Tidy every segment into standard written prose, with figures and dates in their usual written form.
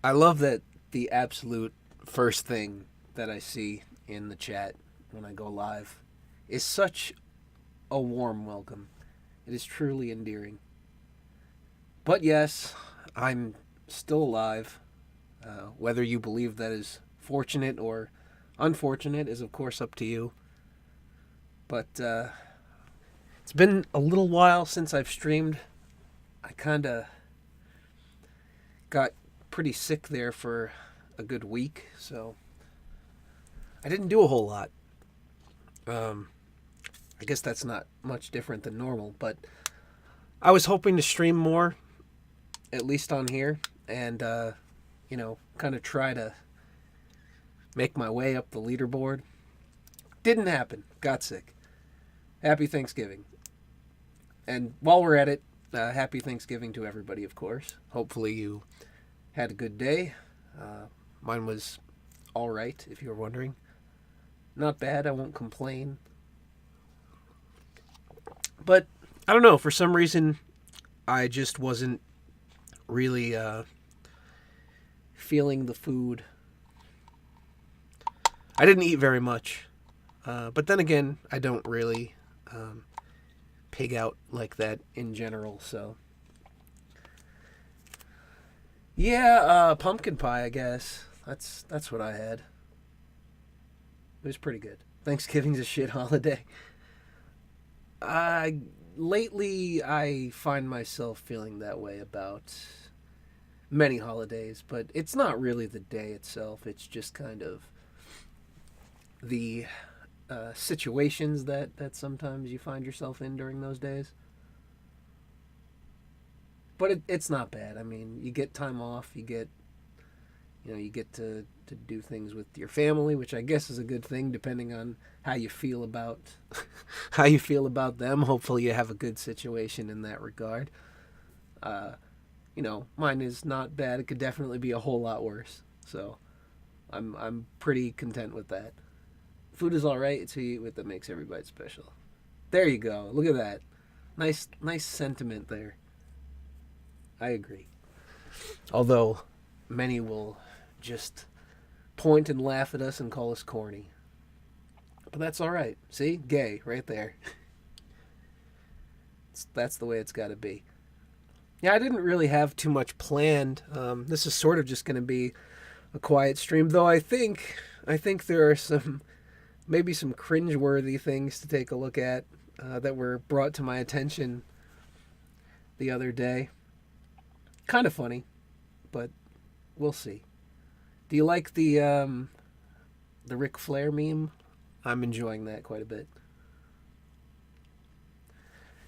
I love that the absolute first thing that I see in the chat when I go live is such a warm welcome. It is truly endearing. But yes, I'm still alive. Whether you believe that is fortunate or unfortunate is, of course, up to you. But it's been a little while since I've streamed. I kind of got pretty sick there for a good week, so I didn't do a whole lot. Um, I guess that's not much different than normal, but I was hoping to stream more, at least on here, and kind of try to make my way up the leaderboard. Didn't happen. Got sick. Happy Thanksgiving. And while we're at it, happy Thanksgiving to everybody, of course. Hopefully you had a good day. Mine was all right, if you were wondering. Not bad. I won't complain. But I don't know. For some reason, I just wasn't really feeling the food. I didn't eat very much. But then again, I don't really pig out like that in general, so. Yeah, pumpkin pie, I guess. That's what I had. It was pretty good. Thanksgiving's a shit holiday. Lately I find myself feeling that way about many holidays, but it's not really the day itself. It's just kind of the situations that sometimes you find yourself in during those days. But it's not bad. I mean, you get time off. You get to do things with your family, which I guess is a good thing, depending on how you feel about how you feel about them. Hopefully, you have a good situation in that regard. Mine is not bad. It could definitely be a whole lot worse. So, I'm pretty content with that. Food is all right. It's who you eat with that makes every bite special. There you go. Look at that. Nice sentiment there. I agree. Although many will just point and laugh at us and call us corny. But that's all right. See? Gay right there. That's the way it's got to be. Yeah, I didn't really have too much planned. This is sort of just going to be a quiet stream, though I think there are maybe some cringeworthy things to take a look at that were brought to my attention the other day. Kind of funny, but we'll see. Do you like the Ric Flair meme? I'm enjoying that quite a bit.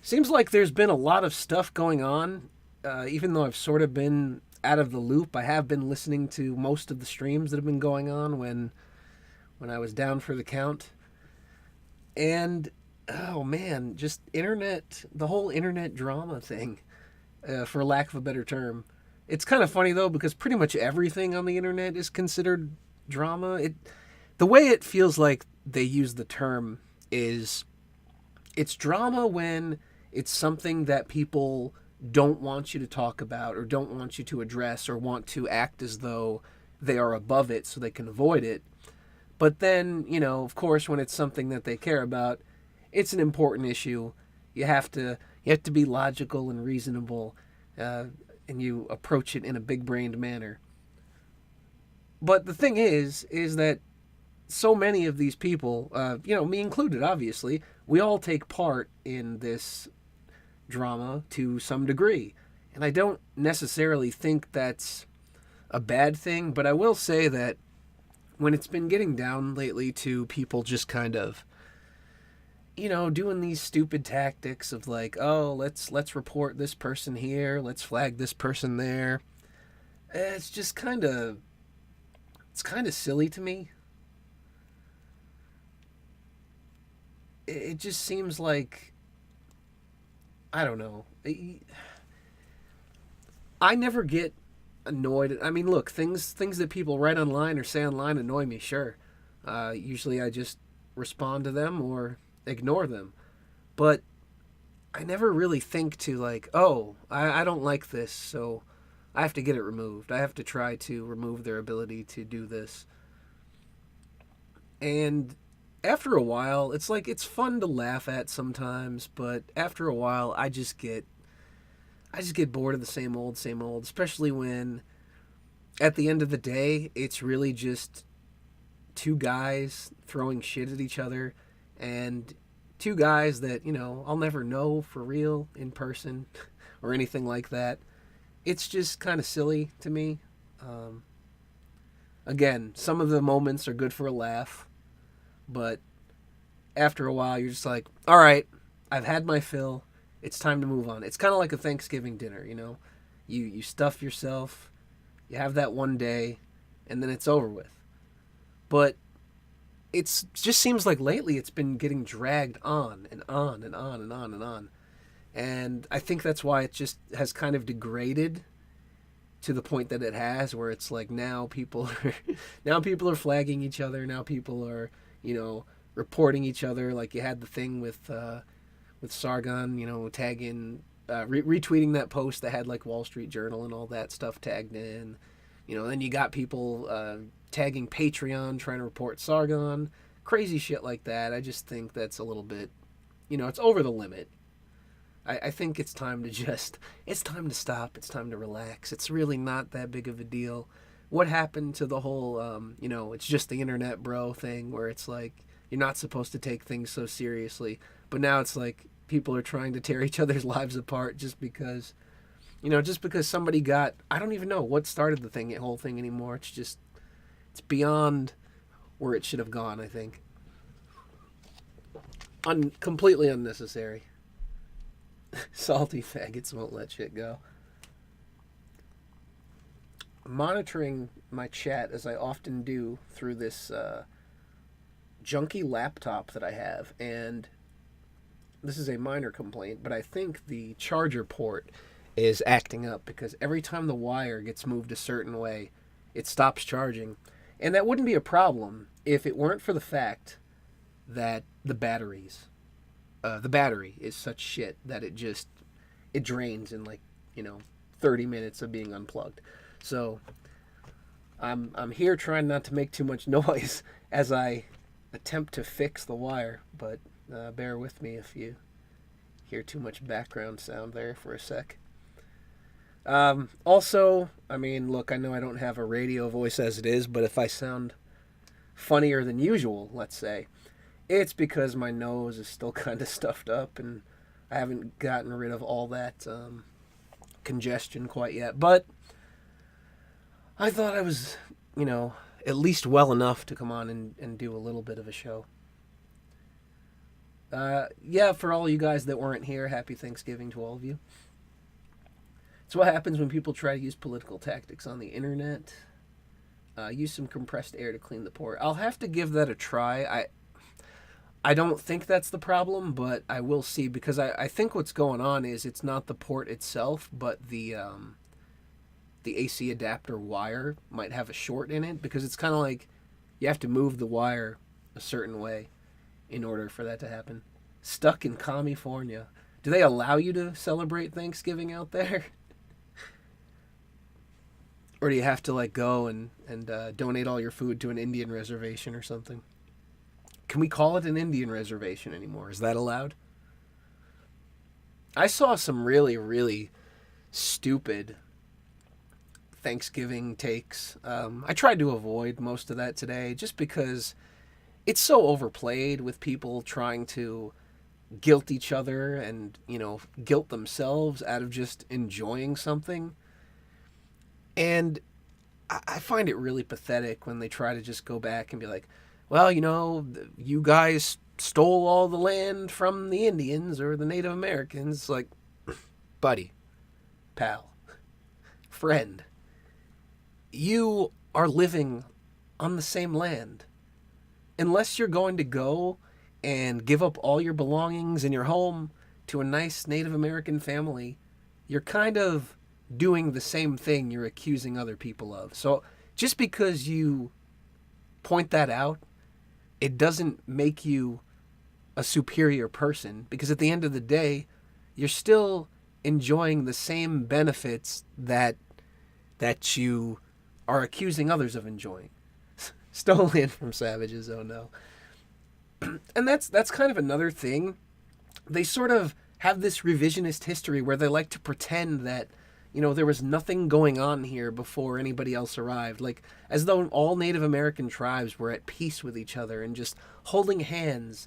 Seems like there's been a lot of stuff going on, even though I've sort of been out of the loop. I have been listening to most of the streams that have been going on when I was down for the count. And oh man, just the whole internet drama thing, for lack of a better term. It's kind of funny though because pretty much everything on the internet is considered drama. The way it feels like they use the term is it's drama when it's something that people don't want you to talk about or don't want you to address or want to act as though they are above it so they can avoid it. But then, of course, when it's something that they care about, it's an important issue. You have to be logical and reasonable, and you approach it in a big-brained manner. But the thing is that so many of these people, me included, obviously, we all take part in this drama to some degree. And I don't necessarily think that's a bad thing, but I will say that when it's been getting down lately to people just kind of, doing these stupid tactics of like, oh, let's report this person here, let's flag this person there. It's just it's kind of silly to me. It just seems like, I don't know. I never get annoyed. I mean, look, things that people write online or say online annoy me, sure. Usually I just respond to them or ignore them. But I never really think to like, oh, I don't like this, so I have to get it removed. I have to try to remove their ability to do this. And after a while, it's like it's fun to laugh at sometimes, but after a while I just get bored of the same old, especially when at the end of the day, it's really just two guys throwing shit at each other and two guys that, I'll never know for real in person or anything like that. It's just kind of silly to me. Um, Again, some of the moments are good for a laugh, but after a while, you're just like, all right, I've had my fill. It's time to move on. It's kind of like a Thanksgiving dinner, You stuff yourself, you have that one day, and then it's over with. But it just seems like lately it's been getting dragged on and on and on and on and on. And I think that's why it just has kind of degraded to the point that it has, where it's like now people are flagging each other. Now people are, reporting each other. Like you had the thing with Sargon, tagging, retweeting that post that had like Wall Street Journal and all that stuff tagged in. Then you got people tagging Patreon trying to report Sargon, crazy shit like that. I just think that's a little bit, it's over the limit. I think it's time to stop. It's time to relax. It's really not that big of a deal. What happened to the whole, it's just the internet, bro thing, where it's like, you're not supposed to take things so seriously. But now it's like people are trying to tear each other's lives apart just because somebody got, I don't even know what started the whole thing anymore. It's beyond where it should have gone, I think. Completely unnecessary. Salty faggots won't let shit go. Monitoring my chat, as I often do, through this junky laptop that I have, and this is a minor complaint, but I think the charger port is acting up because every time the wire gets moved a certain way, it stops charging. And that wouldn't be a problem if it weren't for the fact that the battery is such shit that it drains in 30 minutes of being unplugged. So I'm here trying not to make too much noise as I attempt to fix the wire, but bear with me if you hear too much background sound there for a sec. Also, look, I know I don't have a radio voice as it is, but if I sound funnier than usual, let's say, it's because my nose is still kind of stuffed up and I haven't gotten rid of all that congestion quite yet. But I thought I was, at least well enough to come on and do a little bit of a show. Yeah, for all you guys that weren't here, happy Thanksgiving to all of you. It's what happens when people try to use political tactics on the internet. Use some compressed air to clean the port. I'll have to give that a try. I don't think that's the problem, but I will see, because I think what's going on is it's not the port itself, but the AC adapter wire might have a short in it, because it's kind of like you have to move the wire a certain way in order for that to happen. Stuck in California. Do they allow you to celebrate Thanksgiving out there? Or do you have to go and donate all your food to an Indian reservation or something? Can we call it an Indian reservation anymore? Is that allowed? I saw some really, really stupid Thanksgiving takes. I tried to avoid most of that today just because it's so overplayed, with people trying to guilt each other and, guilt themselves out of just enjoying something. And I find it really pathetic when they try to just go back and be like, well, you guys stole all the land from the Indians or the Native Americans. Like, buddy, pal, friend, you are living on the same land. Unless you're going to go and give up all your belongings and your home to a nice Native American family, you're kind of doing the same thing you're accusing other people of. So just because you point that out, it doesn't make you a superior person, because at the end of the day, you're still enjoying the same benefits that that you are accusing others of enjoying. Stolen from savages, oh no. And that's kind of another thing. They sort of have this revisionist history where they like to pretend that, there was nothing going on here before anybody else arrived, like as though all Native American tribes were at peace with each other and just holding hands,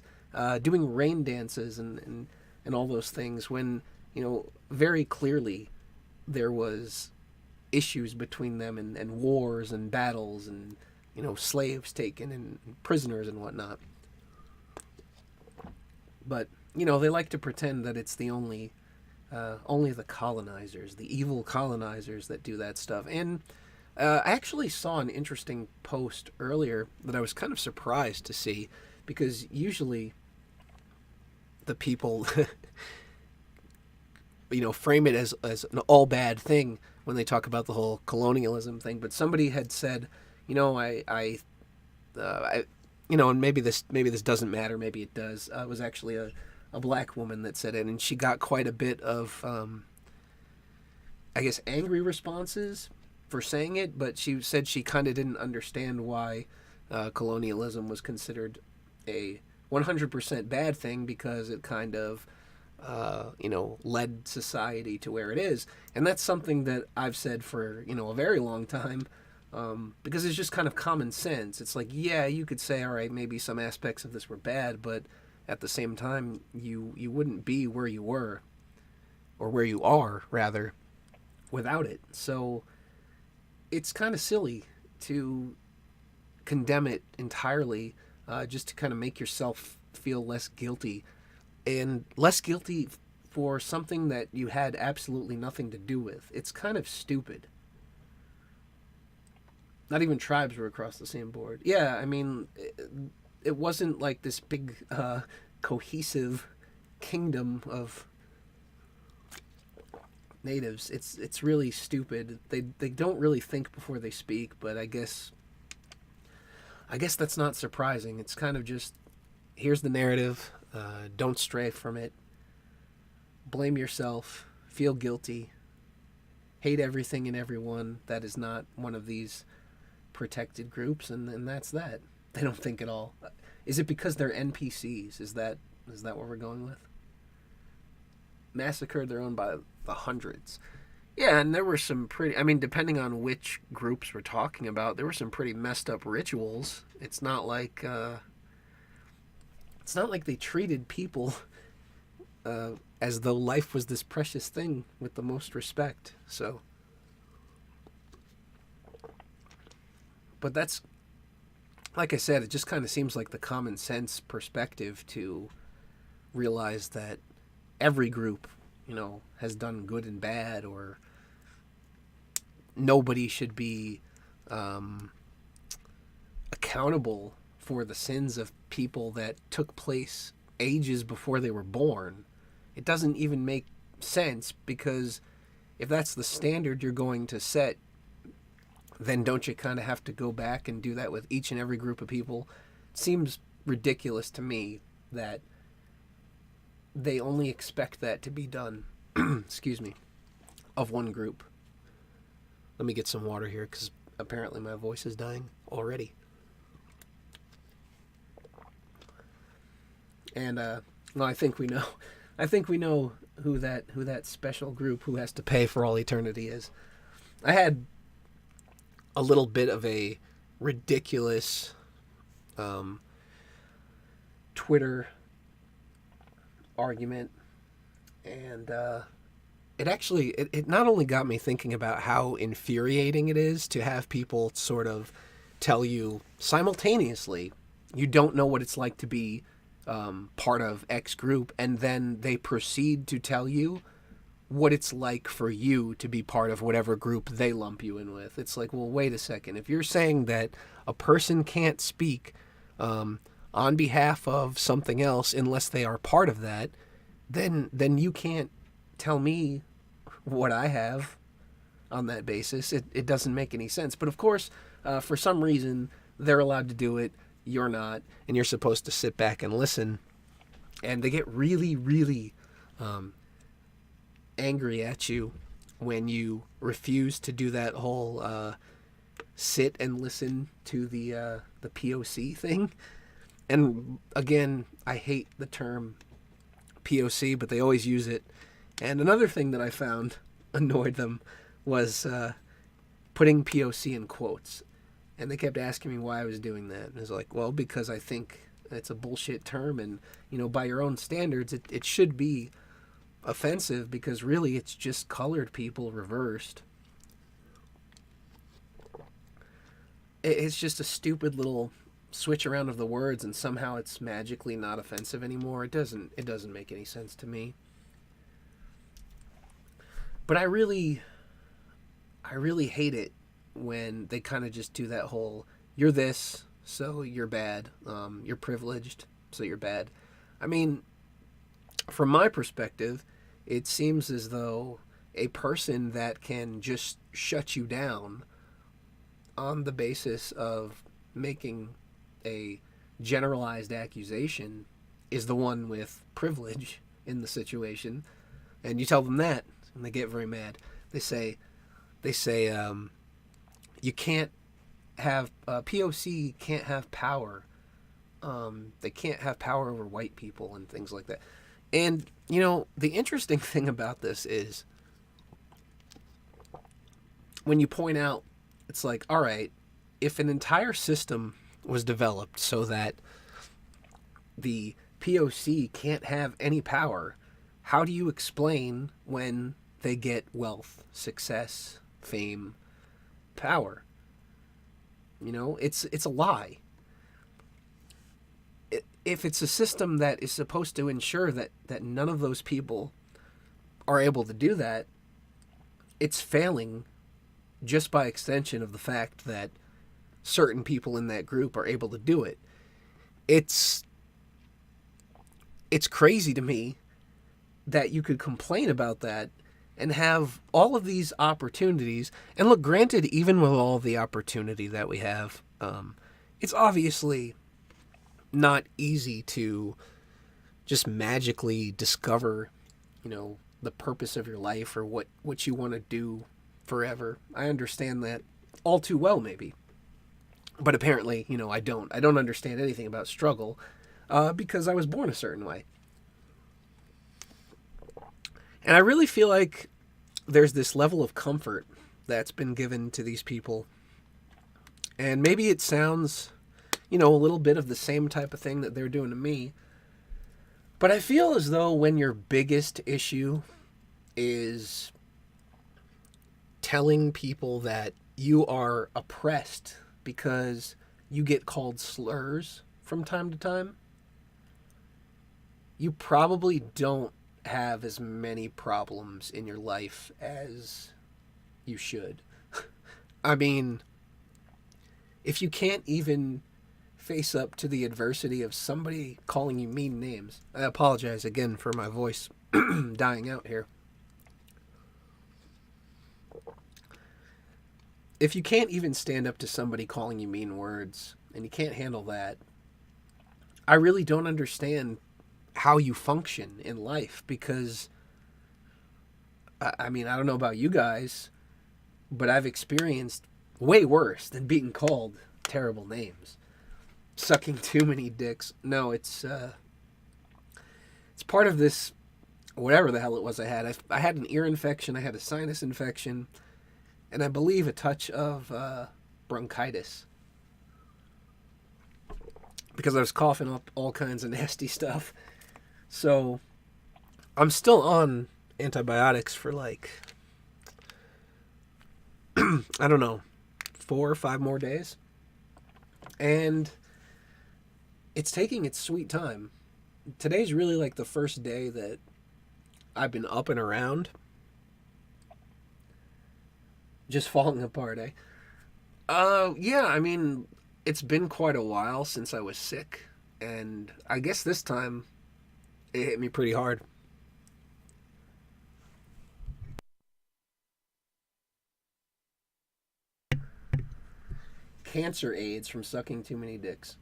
doing rain dances and all those things, when very clearly there was issues between them, and wars and battles, and slaves taken and prisoners and whatnot. But they like to pretend that it's the only the colonizers, the evil colonizers, that do that stuff. And I actually saw an interesting post earlier that I was kind of surprised to see, because usually the people frame it as an all bad thing when they talk about the whole colonialism thing. But somebody had said, and maybe this doesn't matter, maybe it does. It was actually a black woman that said it, and she got quite a bit of, I guess, angry responses for saying it. But she said she kind of didn't understand why colonialism was considered a 100% bad thing, because it kind of led society to where it is. And that's something that I've said for, a very long time, because it's just kind of common sense. It's like, yeah, you could say, all right, maybe some aspects of this were bad, but at the same time, you wouldn't be where you were, or where you are, rather, without it. So it's kind of silly to condemn it entirely, just to kind of make yourself feel less guilty, and less guilty for something that you had absolutely nothing to do with. It's kind of stupid. Not even tribes were across the same board. Yeah, I mean, it wasn't like this big cohesive kingdom of natives. It's really stupid. They don't really think before they speak, but I guess that's not surprising. It's kind of just, here's the narrative, don't stray from it, blame yourself, feel guilty, hate everything and everyone that is not one of these protected groups, and that's that. They don't think at all. Is it because they're NPCs? Is that what we're going with? Massacred their own by the hundreds. Yeah, and there were some pretty, depending on which groups we're talking about, there were some pretty messed up rituals. It's not like they treated people as though life was this precious thing with the most respect. So, but that's, like I said, it just kind of seems like the common sense perspective to realize that every group, has done good and bad, or nobody should be accountable for the sins of people that took place ages before they were born. It doesn't even make sense, because if that's the standard you're going to set, then don't you kind of have to go back and do that with each and every group of people? It seems ridiculous to me that they only expect that to be done, excuse me, of one group. Let me get some water here, because apparently my voice is dying already. And well, I think we know who that special group who has to pay for all eternity is. I had a little bit of a ridiculous Twitter argument, and it not only got me thinking about how infuriating it is to have people sort of tell you simultaneously you don't know what it's like to be part of X group, and then they proceed to tell you what it's like for you to be part of whatever group they lump you in with. It's like, well, wait a second. If you're saying that a person can't speak on behalf of something else unless they are part of that, then you can't tell me what I have on that basis. It doesn't make any sense. But of course, for some reason, they're allowed to do it. You're not, and you're supposed to sit back and listen. And they get really, really angry at you when you refuse to do that whole sit and listen to the POC thing. And again, I hate the term POC, but they always use it. And another thing that I found annoyed them was putting POC in quotes. And they kept asking me why I was doing that. And I was like, well, because I think it's a bullshit term. And, you know, by your own standards, it should be offensive, because really it's just colored people reversed. It's just a stupid little switch around of the words, and somehow it's magically not offensive anymore. It doesn't make any sense to me. But I really hate it when they kind of just do that whole, you're this, so you're bad. You're privileged, so you're bad. I mean, from my perspective, it seems as though a person that can just shut you down on the basis of making a generalized accusation is the one with privilege in the situation. And you tell them that, and they get very mad. They say, you can't have POC can't have power. They can't have power over white people and things like that. And you know, the interesting thing about this is when you point out, it's like, all right, if an entire system was developed so that the POC can't have any power, how do you explain when they get wealth, success, fame, power? You know, it's a lie. If it's a system that is supposed to ensure that none of those people are able to do that, it's failing just by extension of the fact that certain people in that group are able to do it. It's crazy to me that you could complain about that and have all of these opportunities. And look, granted, even with all the opportunity that we have, it's obviously not easy to just magically discover, you know, the purpose of your life or what you want to do forever. I understand that all too well, maybe. But apparently, you know, I don't understand anything about struggle because I was born a certain way. And I really feel like there's this level of comfort that's been given to these people. And maybe it sounds, you know, a little bit of the same type of thing that they're doing to me. But I feel as though when your biggest issue is telling people that you are oppressed because you get called slurs from time to time, you probably don't have as many problems in your life as you should. I mean, if you can't even face up to the adversity of somebody calling you mean names. I apologize again for my voice dying out here. If you can't even stand up to somebody calling you mean words, and you can't handle that, I really don't understand how you function in life, because, I mean, I don't know about you guys, but I've experienced way worse than being called terrible names. Sucking too many dicks. No, it's part of this, whatever the hell it was I had. I had an ear infection, I had a sinus infection, and I believe a touch of bronchitis. Because I was coughing up all kinds of nasty stuff. So, I'm still on antibiotics for like, I don't know, 4 or 5 more days. And it's taking its sweet time. Today's really like the first day that I've been up and around. Just falling apart, eh? Yeah, I mean, it's been quite a while since I was sick. And I guess this time it hit me pretty hard. Cancer AIDS from sucking too many dicks.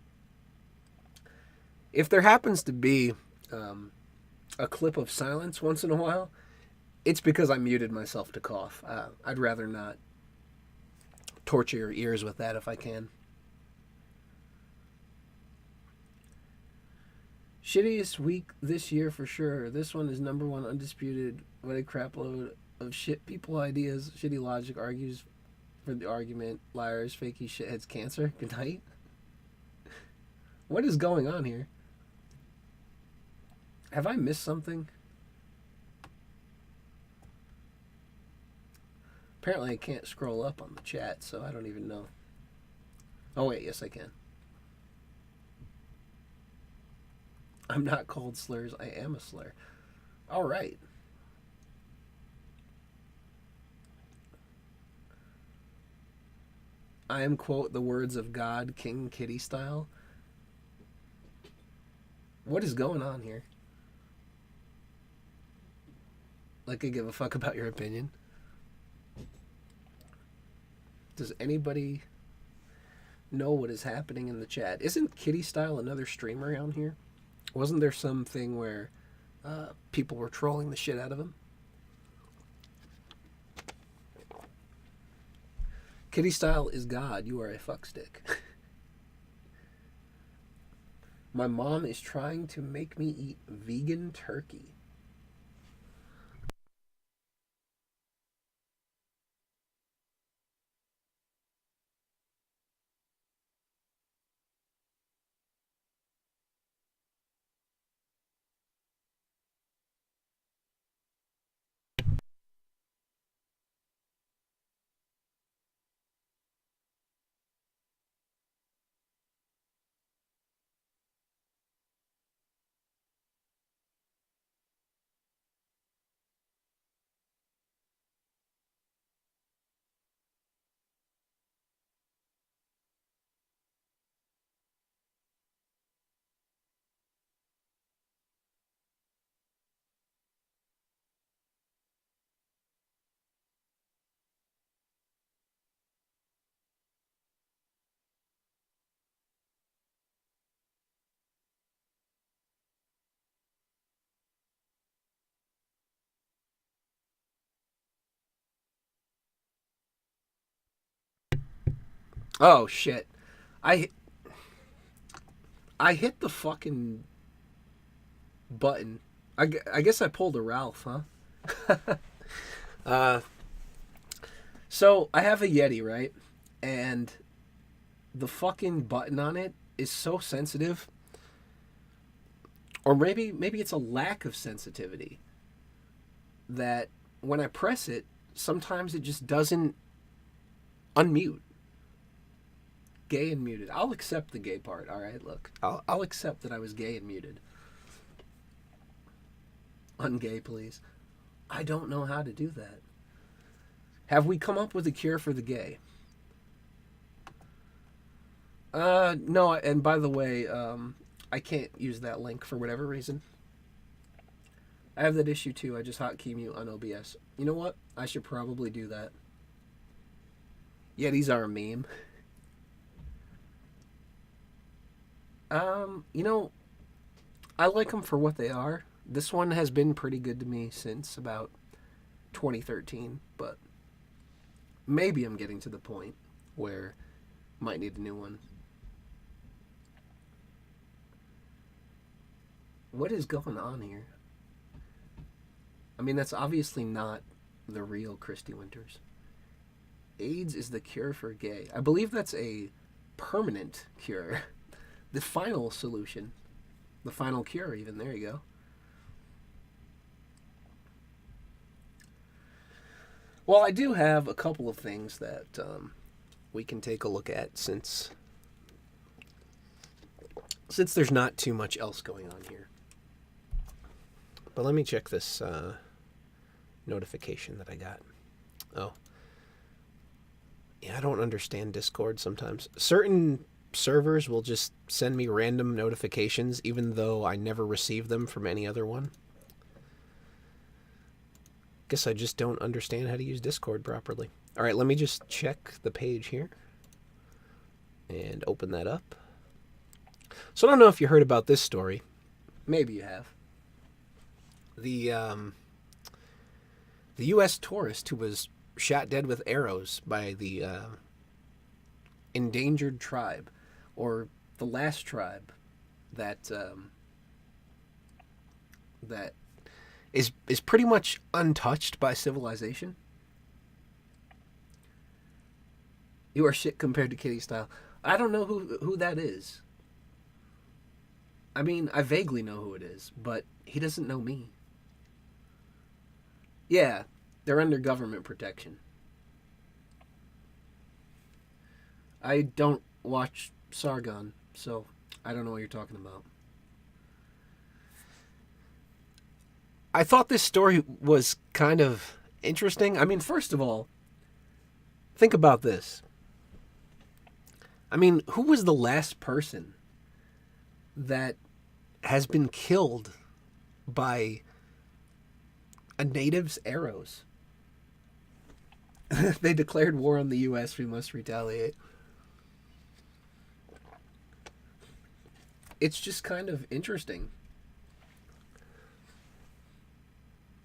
If there happens to be a clip of silence once in a while, It's because I muted myself to cough. I'd rather not torture your ears with that if I can. Shittiest week this year for sure. This one is number one undisputed. What a crapload of shit people ideas. Shitty logic argues for the argument. Liars, fakey, shitheads, cancer. Good night. What is going on here? Have I missed something? Apparently I can't scroll up on the chat, so I don't even know. Oh wait, yes I can. I'm not called slurs, I am a slur. Alright. I am, quote, the words of God, King Kitty style. What is going on here? Like I give a fuck about your opinion. Does anybody know what is happening in the chat? Isn't Kitty Style another streamer around here? Wasn't there something where people were trolling the shit out of him? Kitty Style is God. You are a fuckstick. My mom is trying to make me eat vegan turkey. Oh shit. I I hit the fucking button. I guess I pulled a Ralph, huh? So I have a Yeti, right? And the fucking button on it is so sensitive. Or maybe it's a lack of sensitivity. That when I press it, sometimes it just doesn't unmute. Gay and muted. I'll accept the gay part, alright? Look. I'll accept that I was gay and muted. Ungay, please. I don't know how to do that. Have we come up with a cure for the gay? No, and by the way, I can't use that link for whatever reason. I have that issue too. I just hotkey mute on OBS. You know what? I should probably do that. Yetis are a meme. You know, I like them for what they are. This one has been pretty good to me since about 2013, but maybe I'm getting to the point where I might need a new one. What is going on here? I mean, that's obviously not the real Christy Winters. AIDS is the cure for gay. I believe that's a permanent cure. The final solution. The final cure, even. There you go. Well, I do have a couple of things that we can take a look at since there's not too much else going on here. But let me check this notification that I got. Oh. Yeah, I don't understand Discord sometimes. Certain servers will just send me random notifications even though I never receive them from any other one. Guess I just don't understand how to use Discord properly. All right, let me just check the page here and open that up. So I don't know if you heard about this story. Maybe you have. The the U.S. tourist who was shot dead with arrows by the endangered tribe, or the last tribe that that is pretty much untouched by civilization. You are shit compared to Kitty Style. I don't know who that is. I mean, I vaguely know who it is, but he doesn't know me. Yeah, they're under government protection. I don't watch Sargon, so I don't know what you're talking about. I thought this story was kind of interesting. I mean, first of all, think about this. I mean, who was the last person that has been killed by a native's arrows? They declared war on the U.S. We must retaliate. It's just kind of interesting.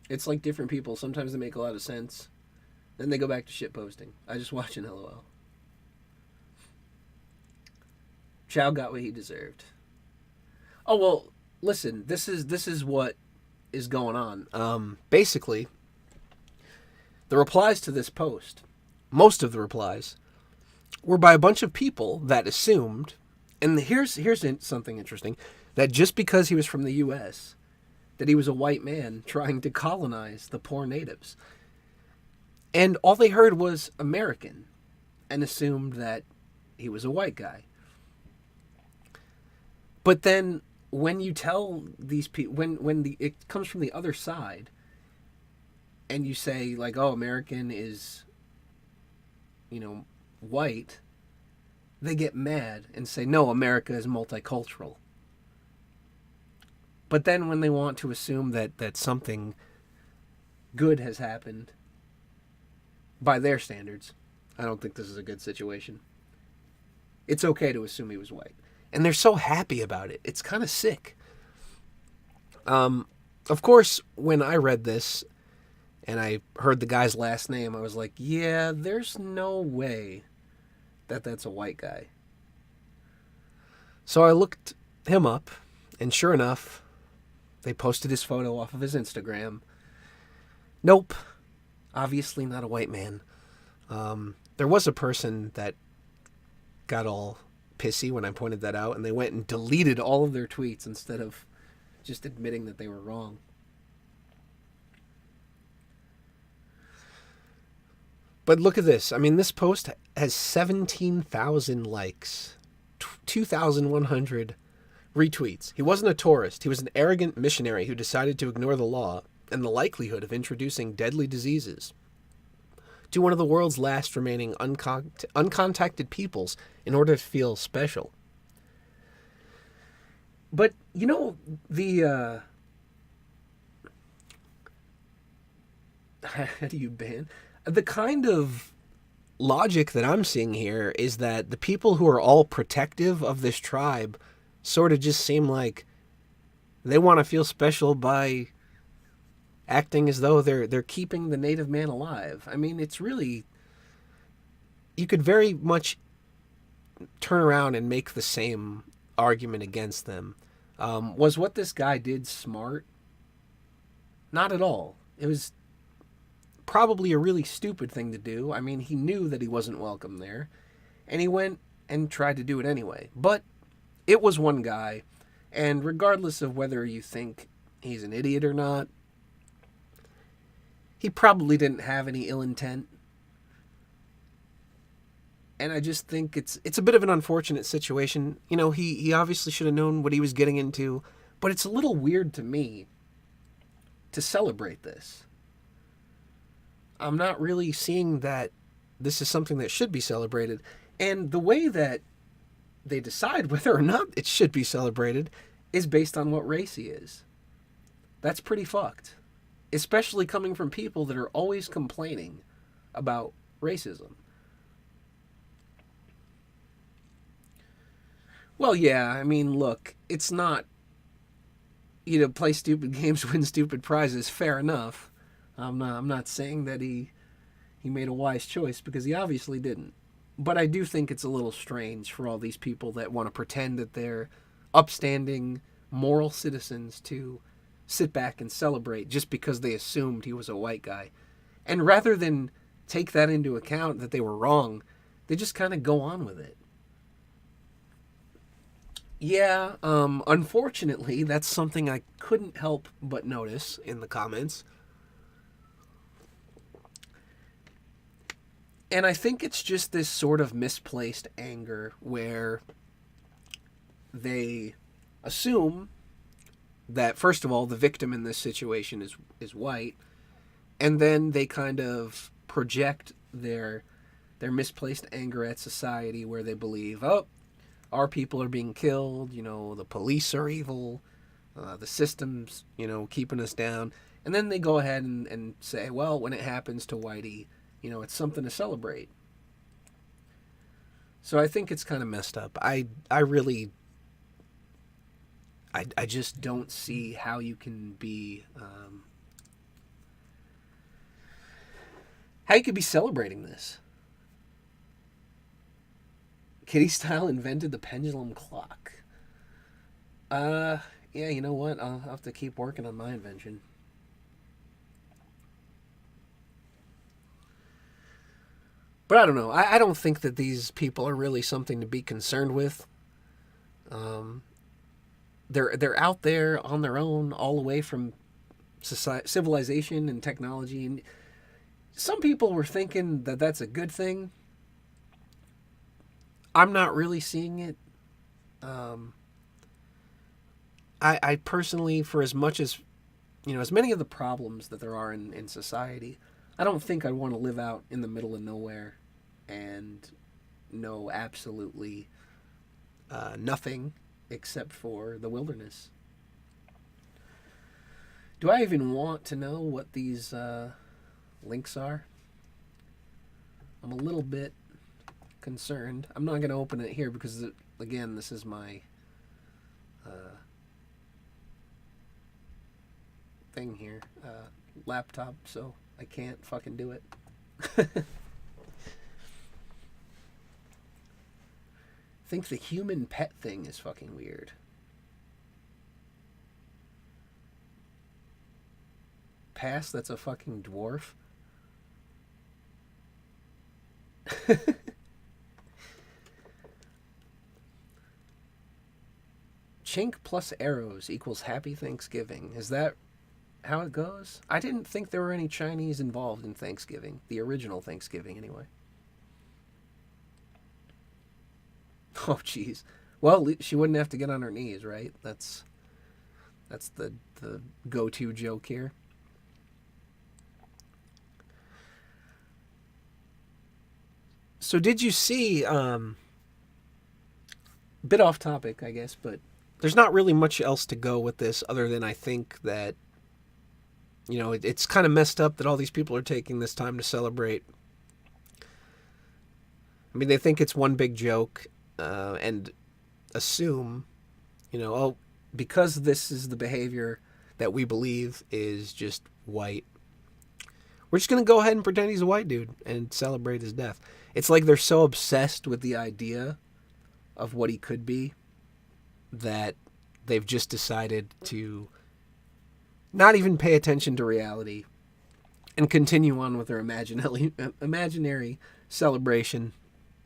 It's like different people. Sometimes they make a lot of sense. Then they go back to shit posting. I just watch an LOL. Chow got what he deserved. Oh, well, listen. This is what is going on. Basically, the replies to this post, most of the replies, were by a bunch of people that assumed, and here's something interesting, that just because he was from the U.S., that he was a white man trying to colonize the poor natives. And all they heard was American and assumed that he was a white guy. But then when you tell these people, when it comes from the other side, and you say, like, oh, American is, white, they get mad and say, no, America is multicultural. But then when they want to assume that something good has happened, by their standards, I don't think this is a good situation. It's okay to assume he was white. And they're so happy about it. It's kind of sick. Of course, when I read this and I heard the guy's last name, I was like, yeah, there's no way that that's a white guy. So I looked him up, and sure enough, they posted his photo off of his Instagram. Nope. Obviously not a white man. There was a person that got all pissy when I pointed that out, and they went and deleted all of their tweets instead of just admitting that they were wrong. But look at this. I mean, this post has 17,000 likes, 2,100 retweets. He wasn't a tourist. He was an arrogant missionary who decided to ignore the law and the likelihood of introducing deadly diseases to one of the world's last remaining uncontacted peoples in order to feel special. But, the... how do you ban? The kind of logic that I'm seeing here is that the people who are all protective of this tribe sort of just seem like they want to feel special by acting as though they're keeping the native man alive. I mean, it's really... You could very much turn around and make the same argument against them. Was what this guy did smart? Not at all. It was probably a really stupid thing to do. I mean, he knew that he wasn't welcome there, and he went and tried to do it anyway. But it was one guy, and regardless of whether you think he's an idiot or not, he probably didn't have any ill intent. And I just think it's a bit of an unfortunate situation. He obviously should have known what he was getting into, but it's a little weird to me to celebrate this. I'm not really seeing that this is something that should be celebrated. And the way that they decide whether or not it should be celebrated is based on what race he is. That's pretty fucked. Especially coming from people that are always complaining about racism. Well, yeah, I mean, look, it's not, play stupid games, win stupid prizes, fair enough. I'm not saying that he made a wise choice, because he obviously didn't. But I do think it's a little strange for all these people that want to pretend that they're upstanding, moral citizens to sit back and celebrate just because they assumed he was a white guy. And rather than take that into account that they were wrong, they just kind of go on with it. Yeah, unfortunately, that's something I couldn't help but notice in the comments. And I think it's just this sort of misplaced anger where they assume that, first of all, the victim in this situation is white, and then they kind of project their misplaced anger at society, where they believe, oh, our people are being killed, the police are evil, the system's, keeping us down. And then they go ahead and say, well, when it happens to Whitey, it's something to celebrate. So I think it's kind of messed up. I really, I just don't see how you can be, how you could be celebrating this. Kitty Style invented the pendulum clock. Yeah, you know what? I'll have to keep working on my invention. But I don't know. I don't think that these people are really something to be concerned with. Um, they're out there on their own, all away from civilization and technology. And some people were thinking that that's a good thing. I'm not really seeing it. Um, I personally, for as much as as many of the problems that there are in society, I don't think I want to live out in the middle of nowhere and know absolutely nothing except for the wilderness. Do I even want to know what these links are? I'm a little bit concerned. I'm not going to open it here because, again, this is my thing here, laptop, so I can't fucking do it. I think the human pet thing is fucking weird. Pass, that's a fucking dwarf. Chink plus arrows equals happy Thanksgiving. Is that how it goes? I didn't think there were any Chinese involved in Thanksgiving. The original Thanksgiving, anyway. Oh, jeez. Well, she wouldn't have to get on her knees, right? That's the go-to joke here. So did you see, bit off topic, I guess, but there's not really much else to go with this other than I think that, it's kind of messed up that all these people are taking this time to celebrate. I mean, they think it's one big joke, and assume, oh, because this is the behavior that we believe is just white, we're just going to go ahead and pretend he's a white dude and celebrate his death. It's like they're so obsessed with the idea of what he could be that they've just decided to not even pay attention to reality and continue on with their imaginary celebration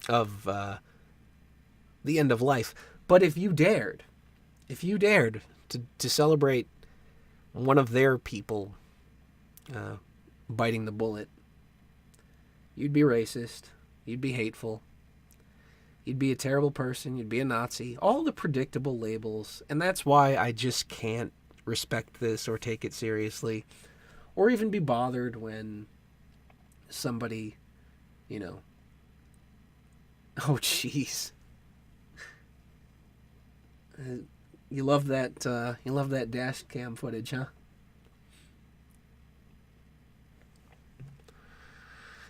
of the end of life. But if you dared to celebrate one of their people biting the bullet, you'd be racist, you'd be hateful, you'd be a terrible person, you'd be a Nazi, all the predictable labels. And that's why I just can't respect this or take it seriously or even be bothered when somebody, oh jeez. You love that dash cam footage, huh?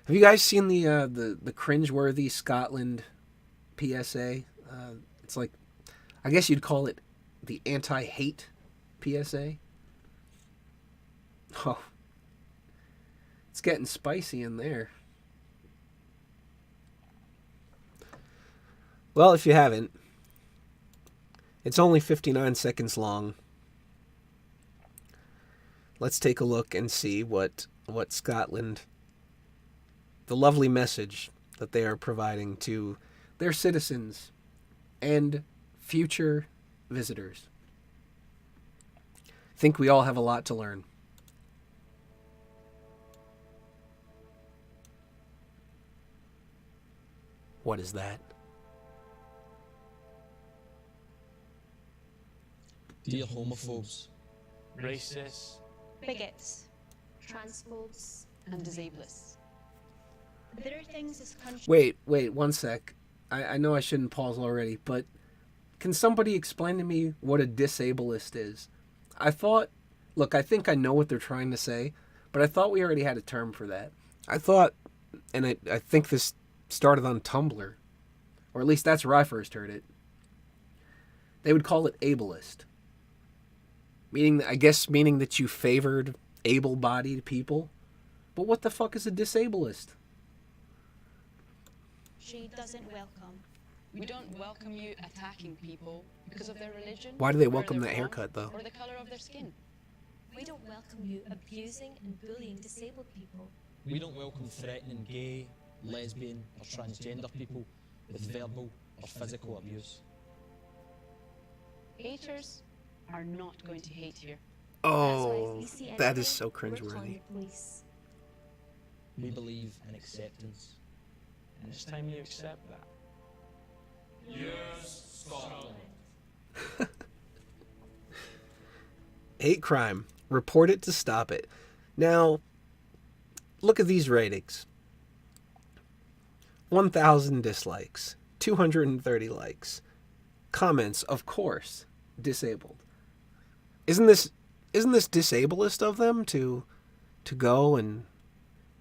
Have you guys seen the cringeworthy Scotland PSA? It's like, I guess you'd call it the anti-hate PSA. Oh, It's getting spicy in there. Well, if you haven't, it's only 59 seconds long. Let's take a look and see what Scotland, the lovely message that they are providing to their citizens and future visitors. I think we all have a lot to learn. What is that? Dear homophobes, racists, bigots, transphobes, and disablers. there are things this country... Wait, 1 sec. I know I shouldn't pause already, but can somebody explain to me what a disableist is? I think I know what they're trying to say, but I thought we already had a term for that. I thought, and I think this started on Tumblr, or at least that's where I first heard it. They would call it ableist. Meaning that you favored able-bodied people. But what the fuck is a disableist? She doesn't welcome. We don't welcome you attacking people because of their religion. Why do they where welcome they're that from, haircut, though? Or the color of their skin. We don't welcome you abusing and bullying disabled people. we don't welcome threatening gay, lesbian, or transgender people with verbal or physical abuse. Haters are not going to hate here. Oh, that is so cringeworthy. We believe in acceptance, and it's time you accept that. yes, Scotland. Hate crime. Report it to stop it. Now, look at these ratings. 1,000 dislikes. 230 likes. Comments, of course, disabled. Isn't this disableist of them to go and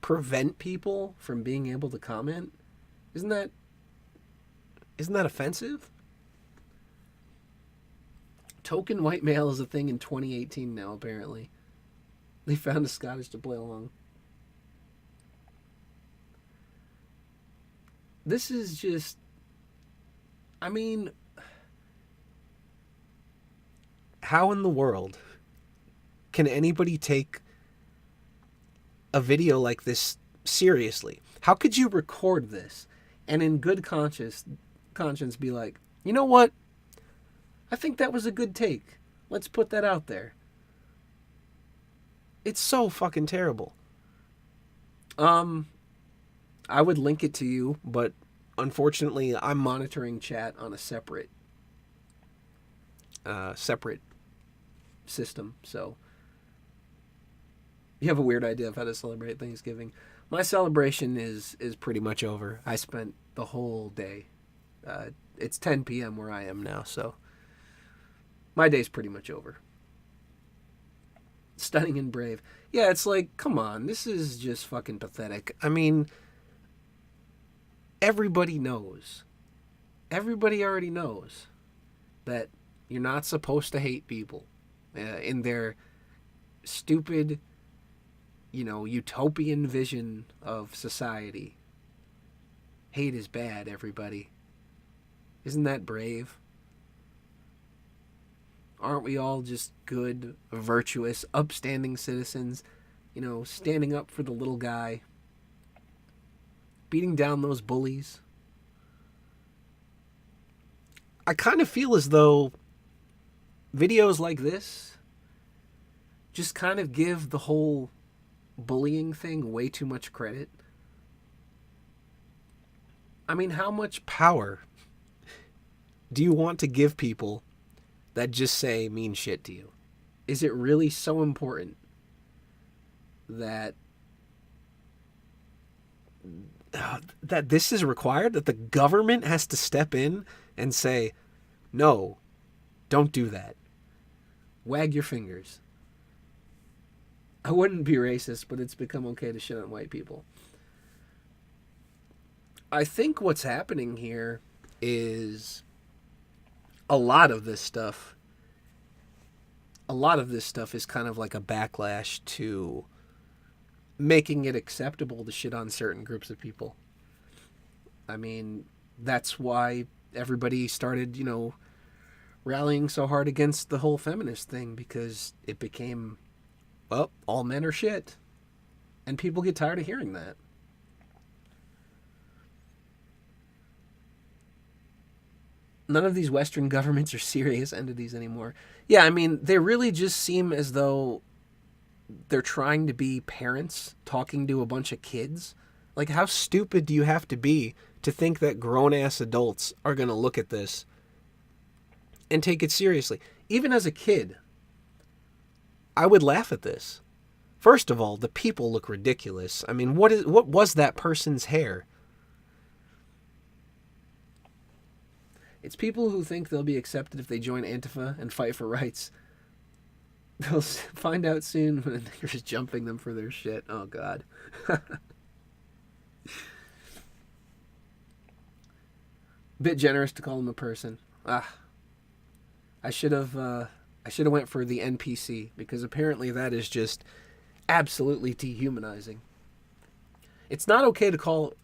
prevent people from being able to comment? Isn't that offensive? Token white male is a thing in 2018 now, apparently. They found a Scottish to play along. This is just... I mean... How in the world can anybody take a video like this seriously? How could you record this and in good conscience be like, you know what? I think that was a good take. Let's put that out there. It's so fucking terrible. I would link it to you, but unfortunately I'm monitoring chat on a separate system, so you have a weird idea of how to celebrate Thanksgiving. My celebration is pretty much over. I spent the whole day. It's 10 p.m. where I am now, so my day's pretty much over. Stunning and brave. Yeah, it's like, come on, this is just fucking pathetic. I mean, everybody knows. Everybody already knows that you're not supposed to hate people in their stupid, utopian vision of society. Hate is bad, everybody. Isn't that brave? Aren't we all just good, virtuous, upstanding citizens, standing up for the little guy, beating down those bullies? I kind of feel as though videos like this just kind of give the whole bullying thing way too much credit. I mean, how much power do you want to give people that just say mean shit to you? Is it really so important that this is required, that the government has to step in and say, no, don't do that? Wag your fingers. I wouldn't be racist, but it's become okay to shit on white people. I think what's happening here is a lot of this stuff is kind of like a backlash to making it acceptable to shit on certain groups of people. I mean, that's why everybody started, rallying so hard against the whole feminist thing, because it became, well, all men are shit. And people get tired of hearing that. None of these Western governments are serious entities anymore. Yeah, I mean, they really just seem as though they're trying to be parents talking to a bunch of kids. Like, how stupid do you have to be to think that grown-ass adults are going to look at this and take it seriously? Even as a kid, I would laugh at this. First of all, the people look ridiculous. I mean, what was that person's hair? It's people who think they'll be accepted if they join Antifa and fight for rights. They'll find out soon when they're just jumping them for their shit. Oh, God. Bit generous to call him a person. I should have went for the NPC, because apparently that is just absolutely dehumanizing. It's not okay to call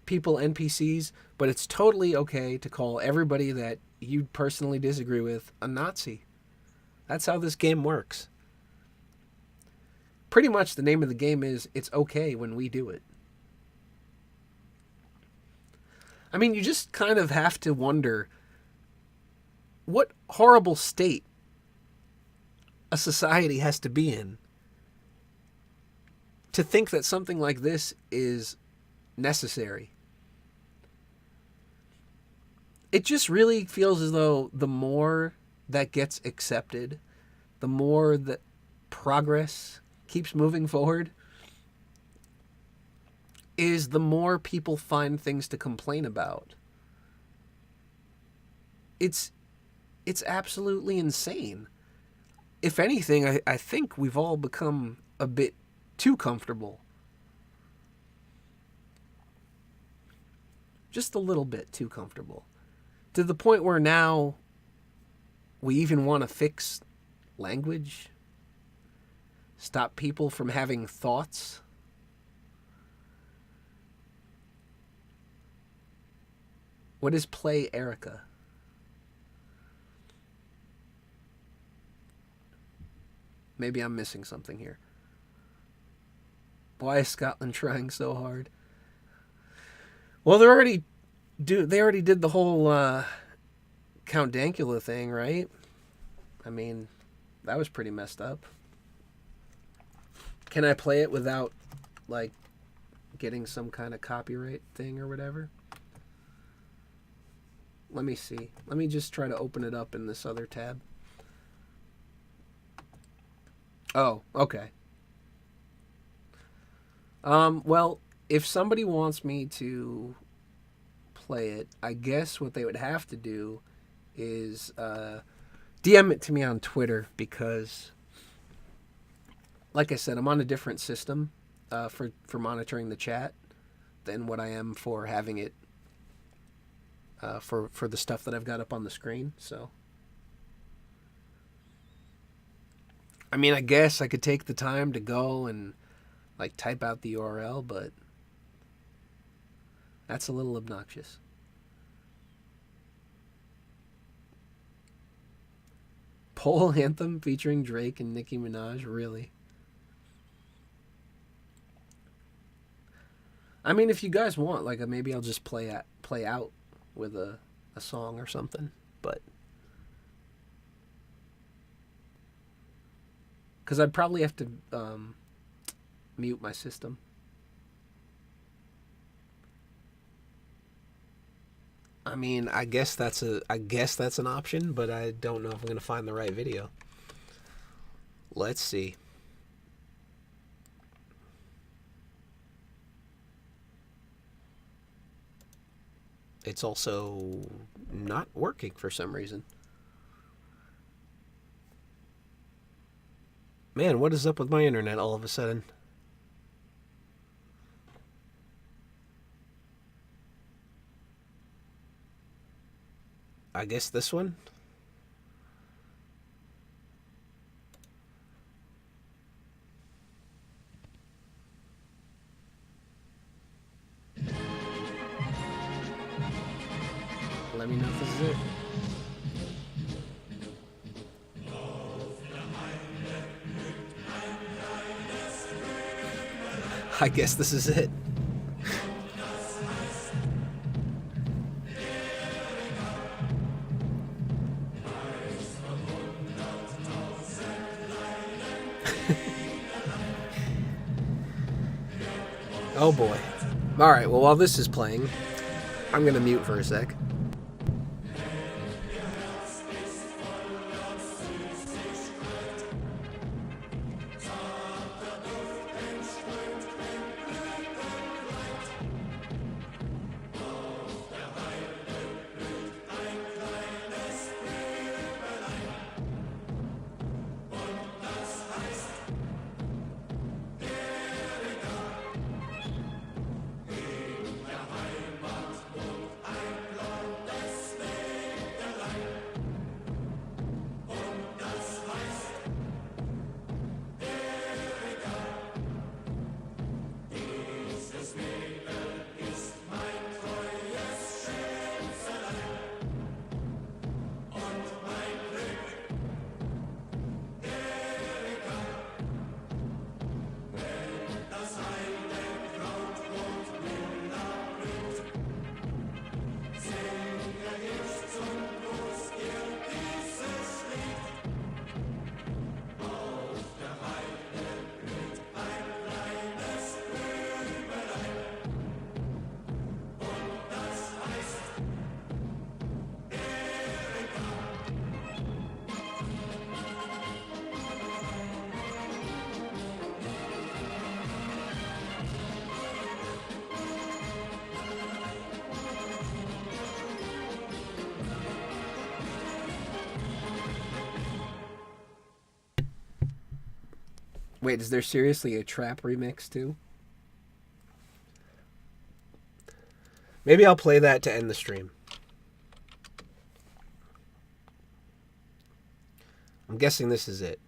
people NPCs, but it's totally okay to call everybody that you personally disagree with a Nazi. That's how this game works. Pretty much the name of the game is, it's okay when we do it. I mean, you just kind of have to wonder what horrible state a society has to be in to think that something like this is necessary. It just really feels as though the more that gets accepted, the more that progress keeps moving forward, is the more people find things to complain about. It's absolutely insane. If anything, I think we've all become a bit too comfortable. Just a little bit too comfortable. To the point where now we even want to fix language, stop people from having thoughts. What is Play Erica? Maybe I'm missing something here. Why is Scotland trying so hard? Well, they already did the whole Count Dankula thing, right? I mean, that was pretty messed up. Can I play it without, like, getting some kind of copyright thing or whatever? Let me see. Let me just try to open it up in this other tab. Oh, okay. Well, if somebody wants me to play it, I guess what they would have to do is DM it to me on Twitter, because, like I said, I'm on a different system for monitoring the chat than what I am for having it for the stuff that I've got up on the screen. So, I mean, I guess I could take the time to go and, like, type out the URL, but that's a little obnoxious. Pole anthem featuring Drake and Nicki Minaj, really? I mean, if you guys want, like, maybe I'll just play out with a song or something, but because I'd probably have to mute my system. I mean, I guess that's an option, but I don't know if I'm going to find the right video. Let's see. It's also not working for some reason. Man, what is up with my internet all of a sudden? I guess this one? Let me know if this is it. I guess this is it. Oh boy. Alright, well while this is playing, I'm gonna mute for a sec. Wait, is there seriously a trap remix too? Maybe I'll play that to end the stream. I'm guessing this is it.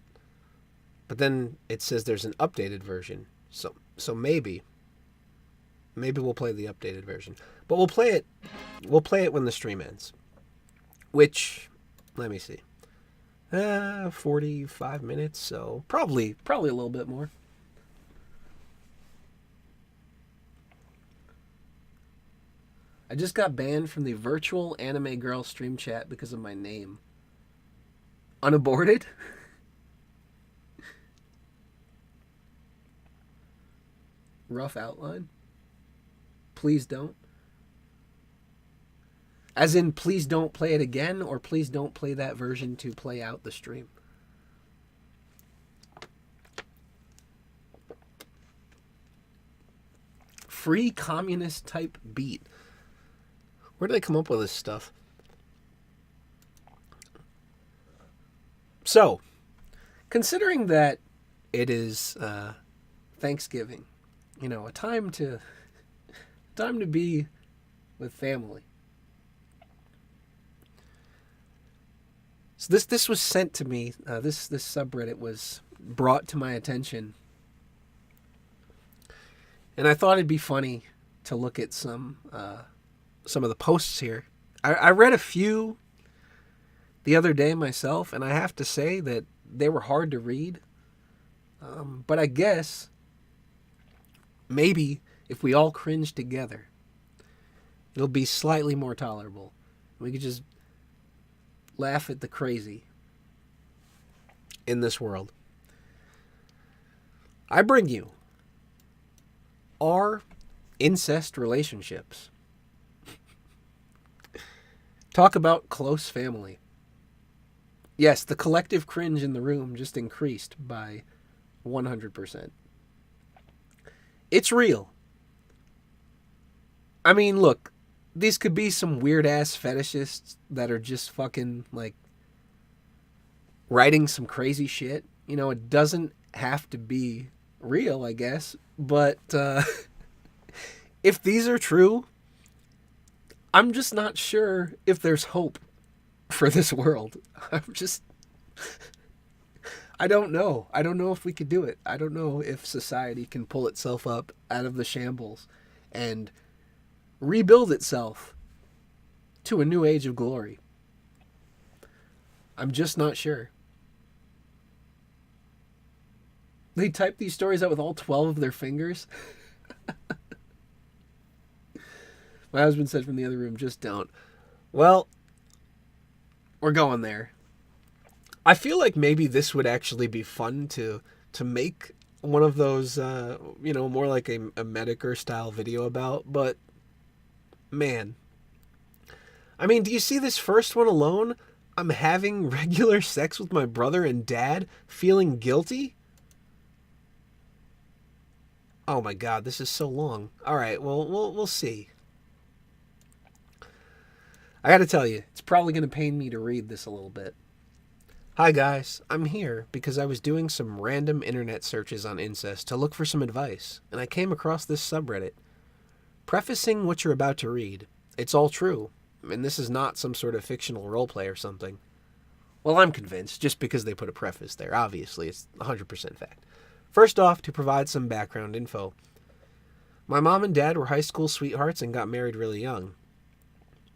But then it says there's an updated version. So maybe we'll play the updated version. But we'll play it when the stream ends. Which, let me see. 45 minutes, so probably a little bit more. I just got banned from the virtual anime girl stream chat because of my name. Unaborted? Rough outline? Please don't. As in, please don't play it again, or please don't play that version to play out the stream. Free communist type beat. Where do they come up with this stuff? So, considering that it is Thanksgiving, you know, a time to be with family. So this was sent to me. This subreddit was brought to my attention, and I thought it'd be funny to look at some of the posts here. I read a few the other day myself, and I have to say that they were hard to read. But I guess maybe if we all cringe together, it'll be slightly more tolerable. We could just laugh at the crazy in this world. I bring you our incest relationships. Talk about close family. Yes, the collective cringe in the room just increased by 100%. It's real. I mean, look, these could be some weird-ass fetishists that are just fucking, like, writing some crazy shit. You know, it doesn't have to be real, I guess. But if these are true, I'm just not sure if there's hope for this world. I don't know. I don't know if we could do it. I don't know if society can pull itself up out of the shambles and rebuild itself to a new age of glory. I'm just not sure. They type these stories out with all 12 of their fingers. My husband said from the other room, just don't. Well, we're going there. I feel like maybe this would actually be fun to make one of those, more like a Medicare style video about. But, man. I mean, do you see this first one alone? I'm having regular sex with my brother and dad, feeling guilty? Oh my god, this is so long. Alright, well, we'll see. I gotta tell you, it's probably gonna pain me to read this a little bit. Hi guys, I'm here because I was doing some random internet searches on incest to look for some advice, and I came across this subreddit. Prefacing what you're about to read, it's all true, and this is not some sort of fictional roleplay or something. Well, I'm convinced, just because they put a preface there. Obviously, it's 100% fact. First off, to provide some background info. My mom and dad were high school sweethearts and got married really young.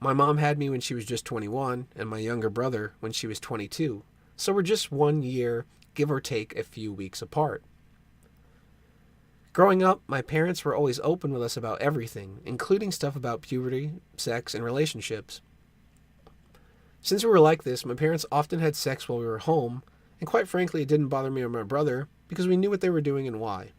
My mom had me when she was just 21, and my younger brother when she was 22. So we're just 1 year, give or take a few weeks apart. Growing up, my parents were always open with us about everything, including stuff about puberty, sex, and relationships. Since we were like this, my parents often had sex while we were home, and quite frankly, it didn't bother me or my brother, because we knew what they were doing and why.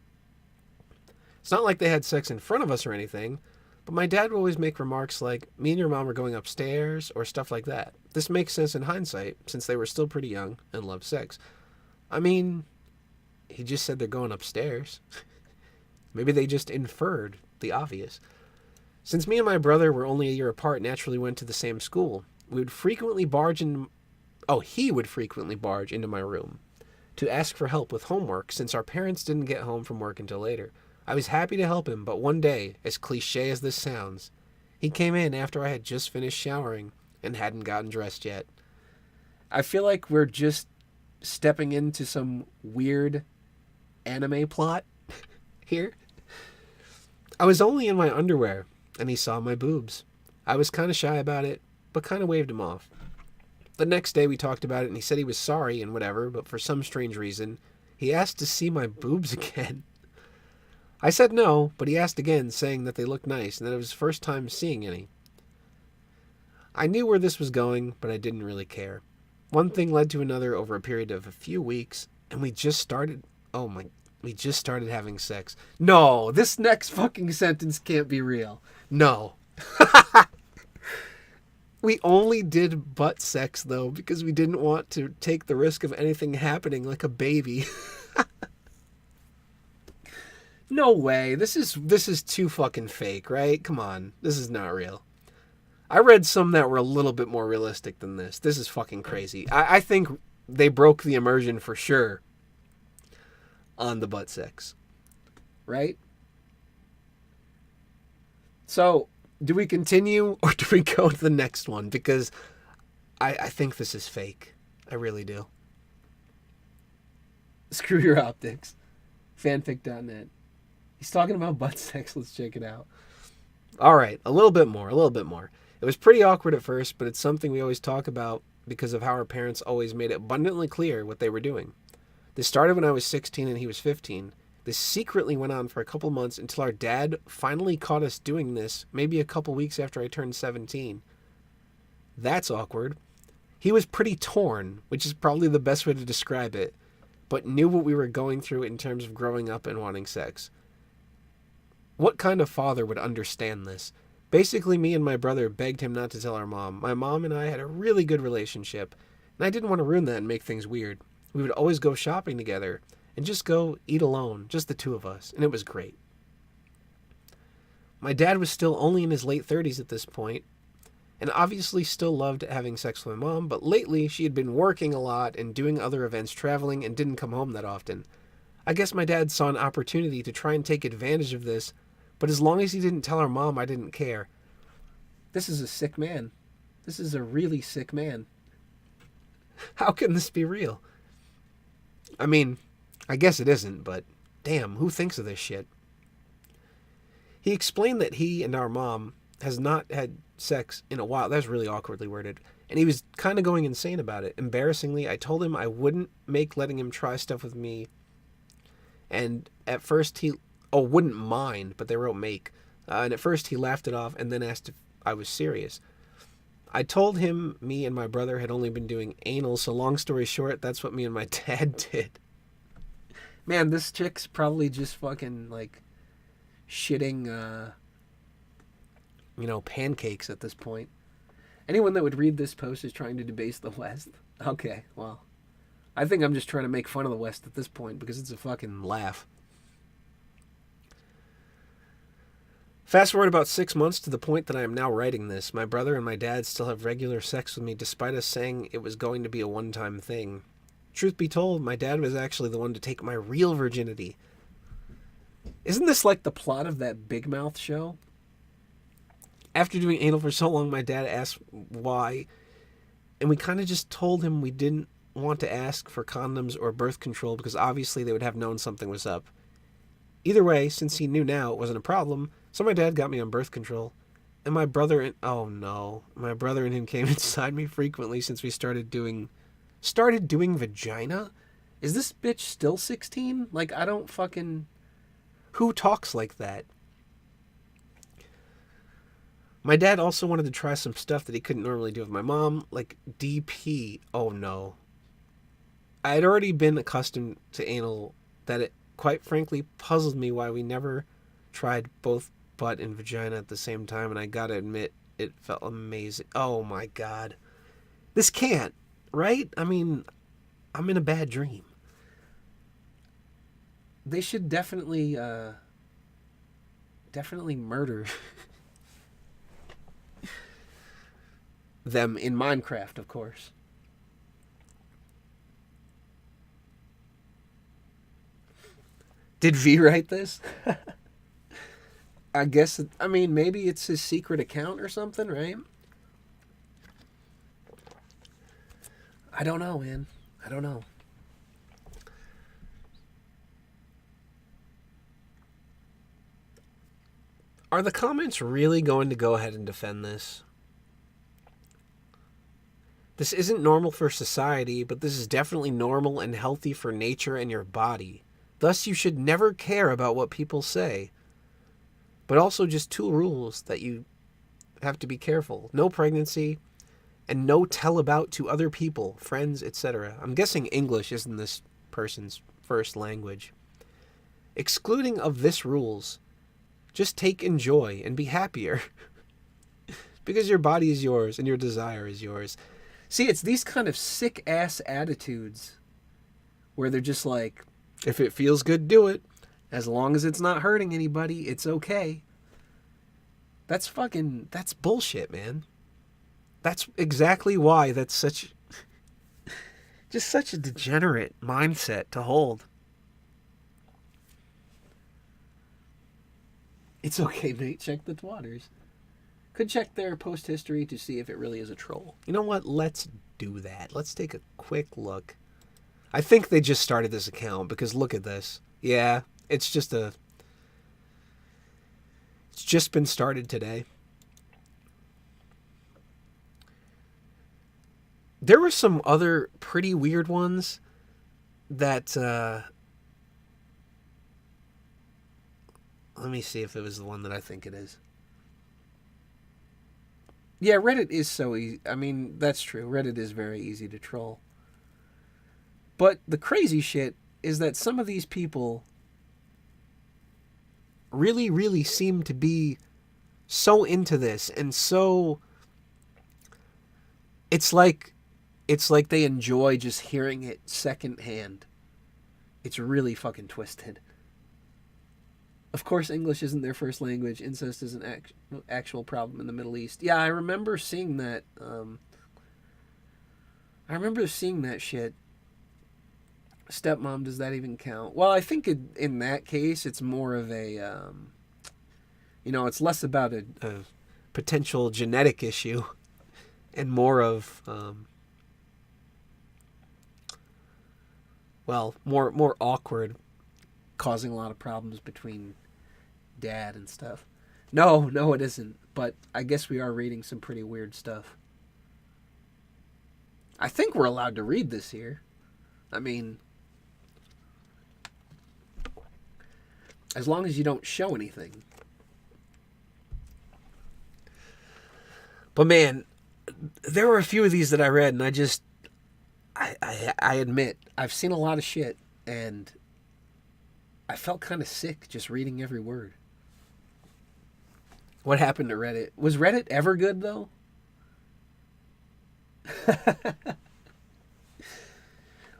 It's not like they had sex in front of us or anything, but my dad would always make remarks like, me and your mom are going upstairs, or stuff like that. This makes sense in hindsight, since they were still pretty young and loved sex. I mean, he just said they're going upstairs. Maybe they just inferred the obvious. Since me and my brother were only a year apart, naturally went to the same school, we would frequently he would frequently barge into my room to ask for help with homework since our parents didn't get home from work until later. I was happy to help him, but one day, as cliche as this sounds, he came in after I had just finished showering and hadn't gotten dressed yet. I feel like we're just stepping into some weird anime plot here. I was only in my underwear, and he saw my boobs. I was kind of shy about it, but kind of waved him off. The next day we talked about it, and he said he was sorry and whatever, but for some strange reason, he asked to see my boobs again. I said no, but he asked again, saying that they looked nice and that it was his first time seeing any. I knew where this was going, but I didn't really care. One thing led to another over a period of a few weeks, and we just started having sex. No, this next fucking sentence can't be real. No. We only did butt sex, though, because we didn't want to take the risk of anything happening like a baby. No way. This is too fucking fake, right? Come on. This is not real. I read some that were a little bit more realistic than this. This is fucking crazy. I think they broke the immersion for sure on the butt sex. Right? So, do we continue or do we go to the next one? Because I think this is fake. I really do. Screw your optics. Fanfic.net. He's talking about butt sex. Let's check it out. All right. A little bit more. It was pretty awkward at first, but it's something we always talk about because of how our parents always made it abundantly clear what they were doing. This started when I was 16 and he was 15. This secretly went on for a couple months until our dad finally caught us doing this, maybe a couple weeks after I turned 17. That's awkward. He was pretty torn, which is probably the best way to describe it, but knew what we were going through in terms of growing up and wanting sex. What kind of father would understand this? Basically, me and my brother begged him not to tell our mom. My mom and I had a really good relationship, and I didn't want to ruin that and make things weird. We would always go shopping together and just go eat alone, just the two of us, and it was great. My dad was still only in his late 30s at this point, and obviously still loved having sex with my mom, but lately she had been working a lot and doing other events, traveling, and didn't come home that often. I guess my dad saw an opportunity to try and take advantage of this, but as long as he didn't tell our mom, I didn't care. This is a sick man. This is a really sick man. How can this be real? I mean, I guess it isn't, but damn, who thinks of this shit? He explained that he and our mom has not had sex in a while. That's really awkwardly worded. And he was kind of going insane about it. Embarrassingly, I told him I wouldn't make letting him try stuff with me. And at first he... Oh, wouldn't mind, but they wrote make. And at first he laughed it off and then asked if I was serious. I told him me and my brother had only been doing anal, so long story short, that's what me and my dad did. Man, this chick's probably just fucking, like, shitting, pancakes at this point. Anyone that would read this post is trying to debase the West. Okay, well, I think I'm just trying to make fun of the West at this point because it's a fucking laugh. Fast forward about 6 months to the point that I am now writing this. My brother and my dad still have regular sex with me despite us saying it was going to be a one-time thing. Truth be told, my dad was actually the one to take my real virginity. Isn't this like the plot of that Big Mouth show? After doing anal for so long, my dad asked why, and we kind of just told him we didn't want to ask for condoms or birth control because obviously they would have known something was up. Either way, since he knew now it wasn't a problem, so my dad got me on birth control. And my brother and... Oh no. My brother and him came inside me frequently since we started doing vagina? Is this bitch still 16? Like, I don't fucking... Who talks like that? My dad also wanted to try some stuff that he couldn't normally do with my mom, like DP. Oh no. I had already been accustomed to anal that it, quite frankly, puzzled me why we never tried both butt and vagina at the same time, and I gotta admit, it felt amazing. Oh my god. This can't, right? I mean, I'm in a bad dream. They should definitely murder them in Minecraft, of course. Did V write this? I guess, maybe it's his secret account or something, right? I don't know, man. I don't know. Are the comments really going to go ahead and defend this? This isn't normal for society, but this is definitely normal and healthy for nature and your body. Thus, you should never care about what people say. But also just 2 rules that you have to be careful. No pregnancy, and no tell about to other people, friends, etc. I'm guessing English isn't this person's first language. Excluding of this rules, just take enjoy and be happier. Because your body is yours and your desire is yours. See, it's these kind of sick-ass attitudes where they're just like, if it feels good, do it. As long as it's not hurting anybody, it's okay. That's bullshit, man. That's exactly why that's such a degenerate mindset to hold. It's okay, mate. Check the twatters. Could check their post history to see if it really is a troll. You know what? Let's do that. Let's take a quick look. I think they just started this account because look at this. Yeah, it's just been started today. There were some other pretty weird ones that, let me see if it was the one that I think it is. Yeah, Reddit is so easy. That's true. Reddit is very easy to troll. But the crazy shit is that some of these people really, really seem to be so into this and so... It's like they enjoy just hearing it secondhand. It's really fucking twisted. Of course, English isn't their first language. Incest is an actual problem in the Middle East. Yeah, I remember seeing that. Shit. Stepmom, does that even count? Well, I think in that case, it's more of a, it's less about a potential genetic issue and more of, more awkward, causing a lot of problems between dad and stuff. No, it isn't. But I guess we are reading some pretty weird stuff. I think we're allowed to read this here. I mean, as long as you don't show anything. But man, there were a few of these that I read, and I admit, I've seen a lot of shit, and I felt kind of sick just reading every word. What happened to Reddit? Was Reddit ever good, though?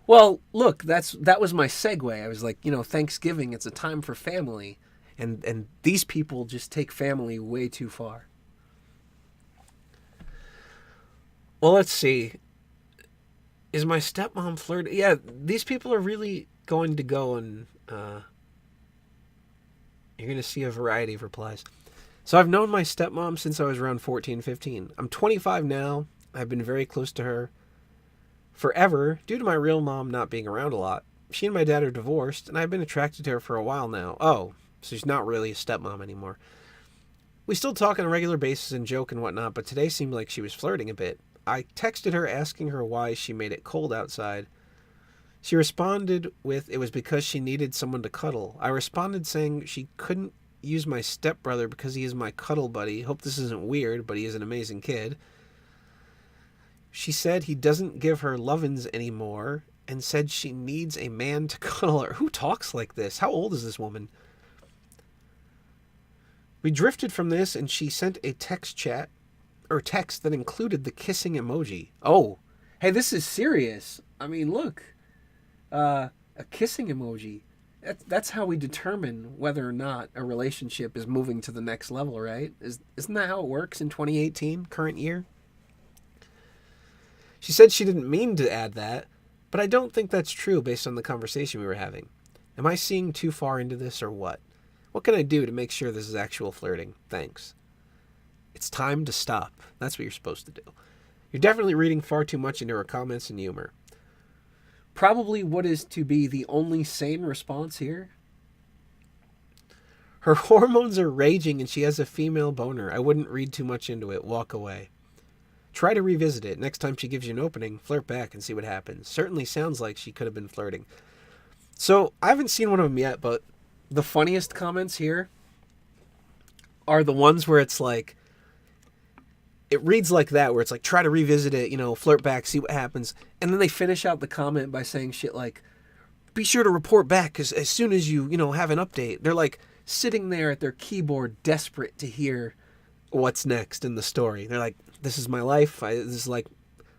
Well, look, that was my segue. I was like, Thanksgiving, it's a time for family, and these people just take family way too far. Well, let's see. Is my stepmom flirting? Yeah, these people are really going to go and you're going to see a variety of replies. So I've known my stepmom since I was around 14, 15. I'm 25 now. I've been very close to her forever due to my real mom not being around a lot. She and my dad are divorced, and I've been attracted to her for a while now. Oh, so she's not really a stepmom anymore. We still talk on a regular basis and joke and whatnot, but today seemed like she was flirting a bit. I texted her asking her why she made it cold outside. She responded with it was because she needed someone to cuddle. I responded saying she couldn't use my stepbrother because he is my cuddle buddy. Hope this isn't weird, but he is an amazing kid. She said he doesn't give her lovin's anymore and said she needs a man to cuddle her. Who talks like this? How old is this woman? We drifted from this and she sent a text that included the kissing emoji. Oh, hey, this is serious. I mean, look, a kissing emoji. That's how we determine whether or not a relationship is moving to the next level, right? Isn't that how it works in 2018, current year? She said she didn't mean to add that, but I don't think that's true based on the conversation we were having. Am I seeing too far into this or what? What can I do to make sure this is actual flirting? Thanks. It's time to stop. That's what you're supposed to do. You're definitely reading far too much into her comments and humor. Probably what is to be the only sane response here. Her hormones are raging and she has a female boner. I wouldn't read too much into it. Walk away. Try to revisit it. Next time she gives you an opening, flirt back and see what happens. Certainly sounds like she could have been flirting. So, I haven't seen one of them yet, but the funniest comments here are the ones where it's like, it reads like that, where it's like, try to revisit it, flirt back, see what happens. And then they finish out the comment by saying shit like, be sure to report back as soon as you have an update. They're like sitting there at their keyboard, desperate to hear what's next in the story. They're like, this is my life. This is like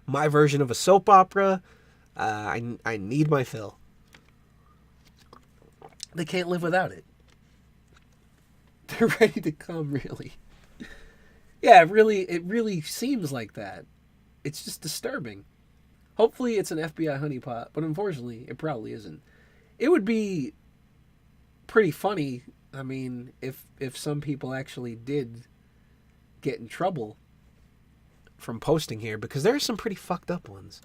my version of a soap opera. I need my fill. They can't live without it. They're ready to come, really. Yeah, it really seems like that. It's just disturbing. Hopefully it's an FBI honeypot, but unfortunately it probably isn't. It would be pretty funny, I mean, if some people actually did get in trouble from posting here, because there are some pretty fucked up ones.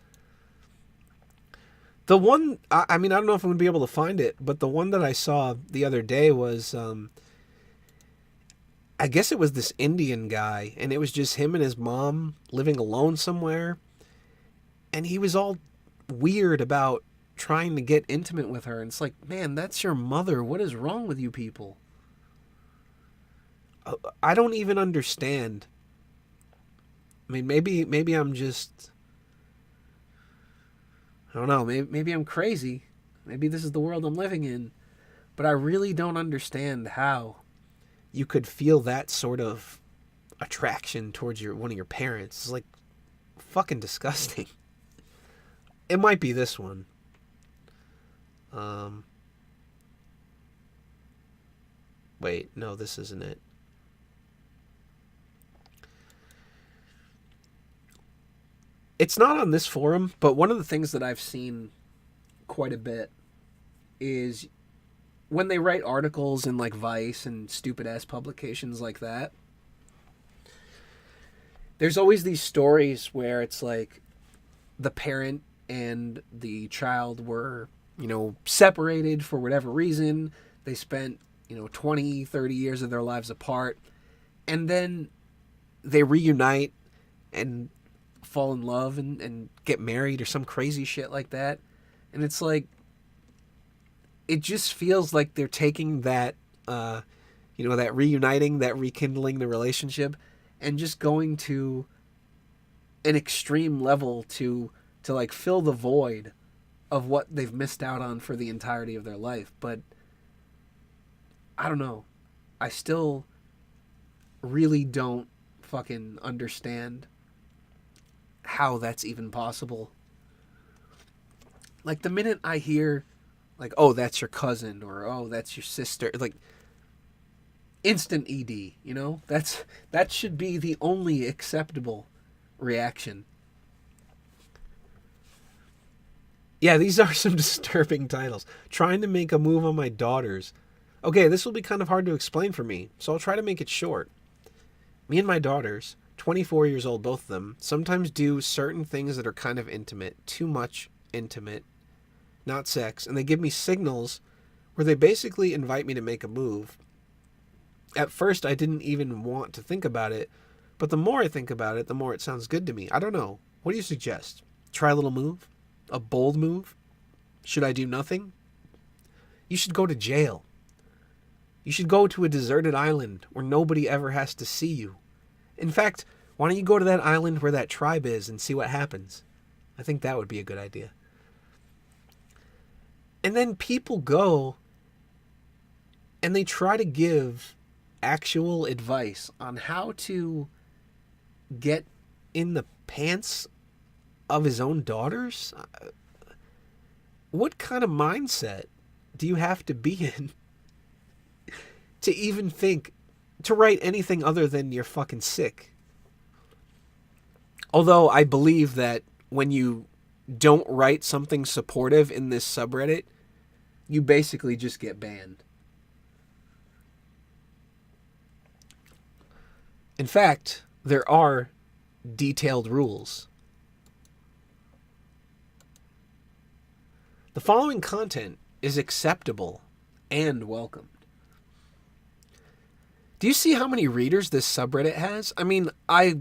The one, I mean, I don't know if I'm going to be able to find it, but the one that I saw the other day was, I guess it was this Indian guy, and it was just him and his mom living alone somewhere, and he was all weird about trying to get intimate with her, and it's like, man, that's your mother. What is wrong with you people? I don't even understand. I mean, maybe I'm just, I don't know, maybe I'm crazy. Maybe this is the world I'm living in. But I really don't understand how you could feel that sort of attraction towards one of your parents. It's like fucking disgusting. It might be this one. Wait, no, this isn't it. It's not on this forum, but one of the things that I've seen quite a bit is when they write articles in like Vice and stupid ass publications like that, there's always these stories where it's like the parent and the child were, separated for whatever reason. They spent, 20, 30 years of their lives apart. and then they reunite and fall in love and get married or some crazy shit like that. And it's like, it just feels like they're taking that, that reuniting, that rekindling the relationship, and just going to an extreme level to like fill the void of what they've missed out on for the entirety of their life. But I don't know. I still really don't fucking understand how that's even possible. Like, the minute I hear, like, oh, that's your cousin, or oh, that's your sister, like, instant ED, that should be the only acceptable reaction. Yeah, these are some disturbing titles. Trying to make a move on my daughters. Okay, this will be kind of hard to explain for me, so I'll try to make it short. Me and my daughters, 24 years old, both of them, sometimes do certain things that are kind of intimate, too much intimate, not sex, and they give me signals where they basically invite me to make a move. At first, I didn't even want to think about it, but the more I think about it, the more it sounds good to me. I don't know. What do you suggest? Try a little move? A bold move? Should I do nothing? You should go to jail. You should go to a deserted island where nobody ever has to see you. In fact, why don't you go to that island where that tribe is and see what happens? I think that would be a good idea. And then people go and they try to give actual advice on how to get in the pants of his own daughters. What kind of mindset do you have to be in to even think to write anything other than you're fucking sick? Although I believe that when you don't write something supportive in this subreddit, you basically just get banned. In fact, there are detailed rules. The following content is acceptable and welcomed. Do you see how many readers this subreddit has? I mean, I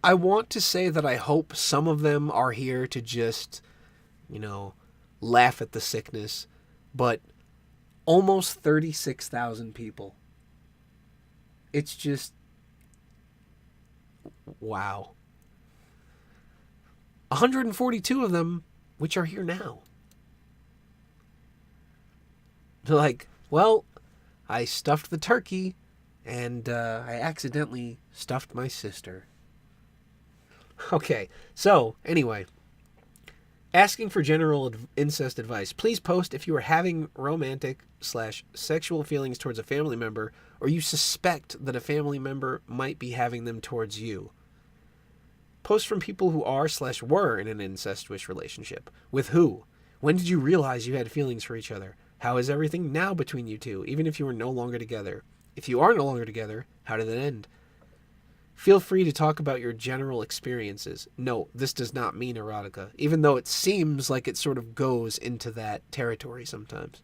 want to say that I hope some of them are here to just, laugh at the sickness, but almost 36,000 people. It's just, wow. 142 of them, which are here now. They're like, well, I stuffed the turkey, and I accidentally stuffed my sister. Okay, so, anyway. Asking for general incest advice. Please post if you are having romantic/sexual feelings towards a family member, or you suspect that a family member might be having them towards you. Post from people who are/were in an incestuous relationship. With who? When did you realize you had feelings for each other? How is everything now between you two, even if you are no longer together? If you are no longer together, how did it end? Feel free to talk about your general experiences. No, this does not mean erotica, even though it seems like it sort of goes into that territory sometimes.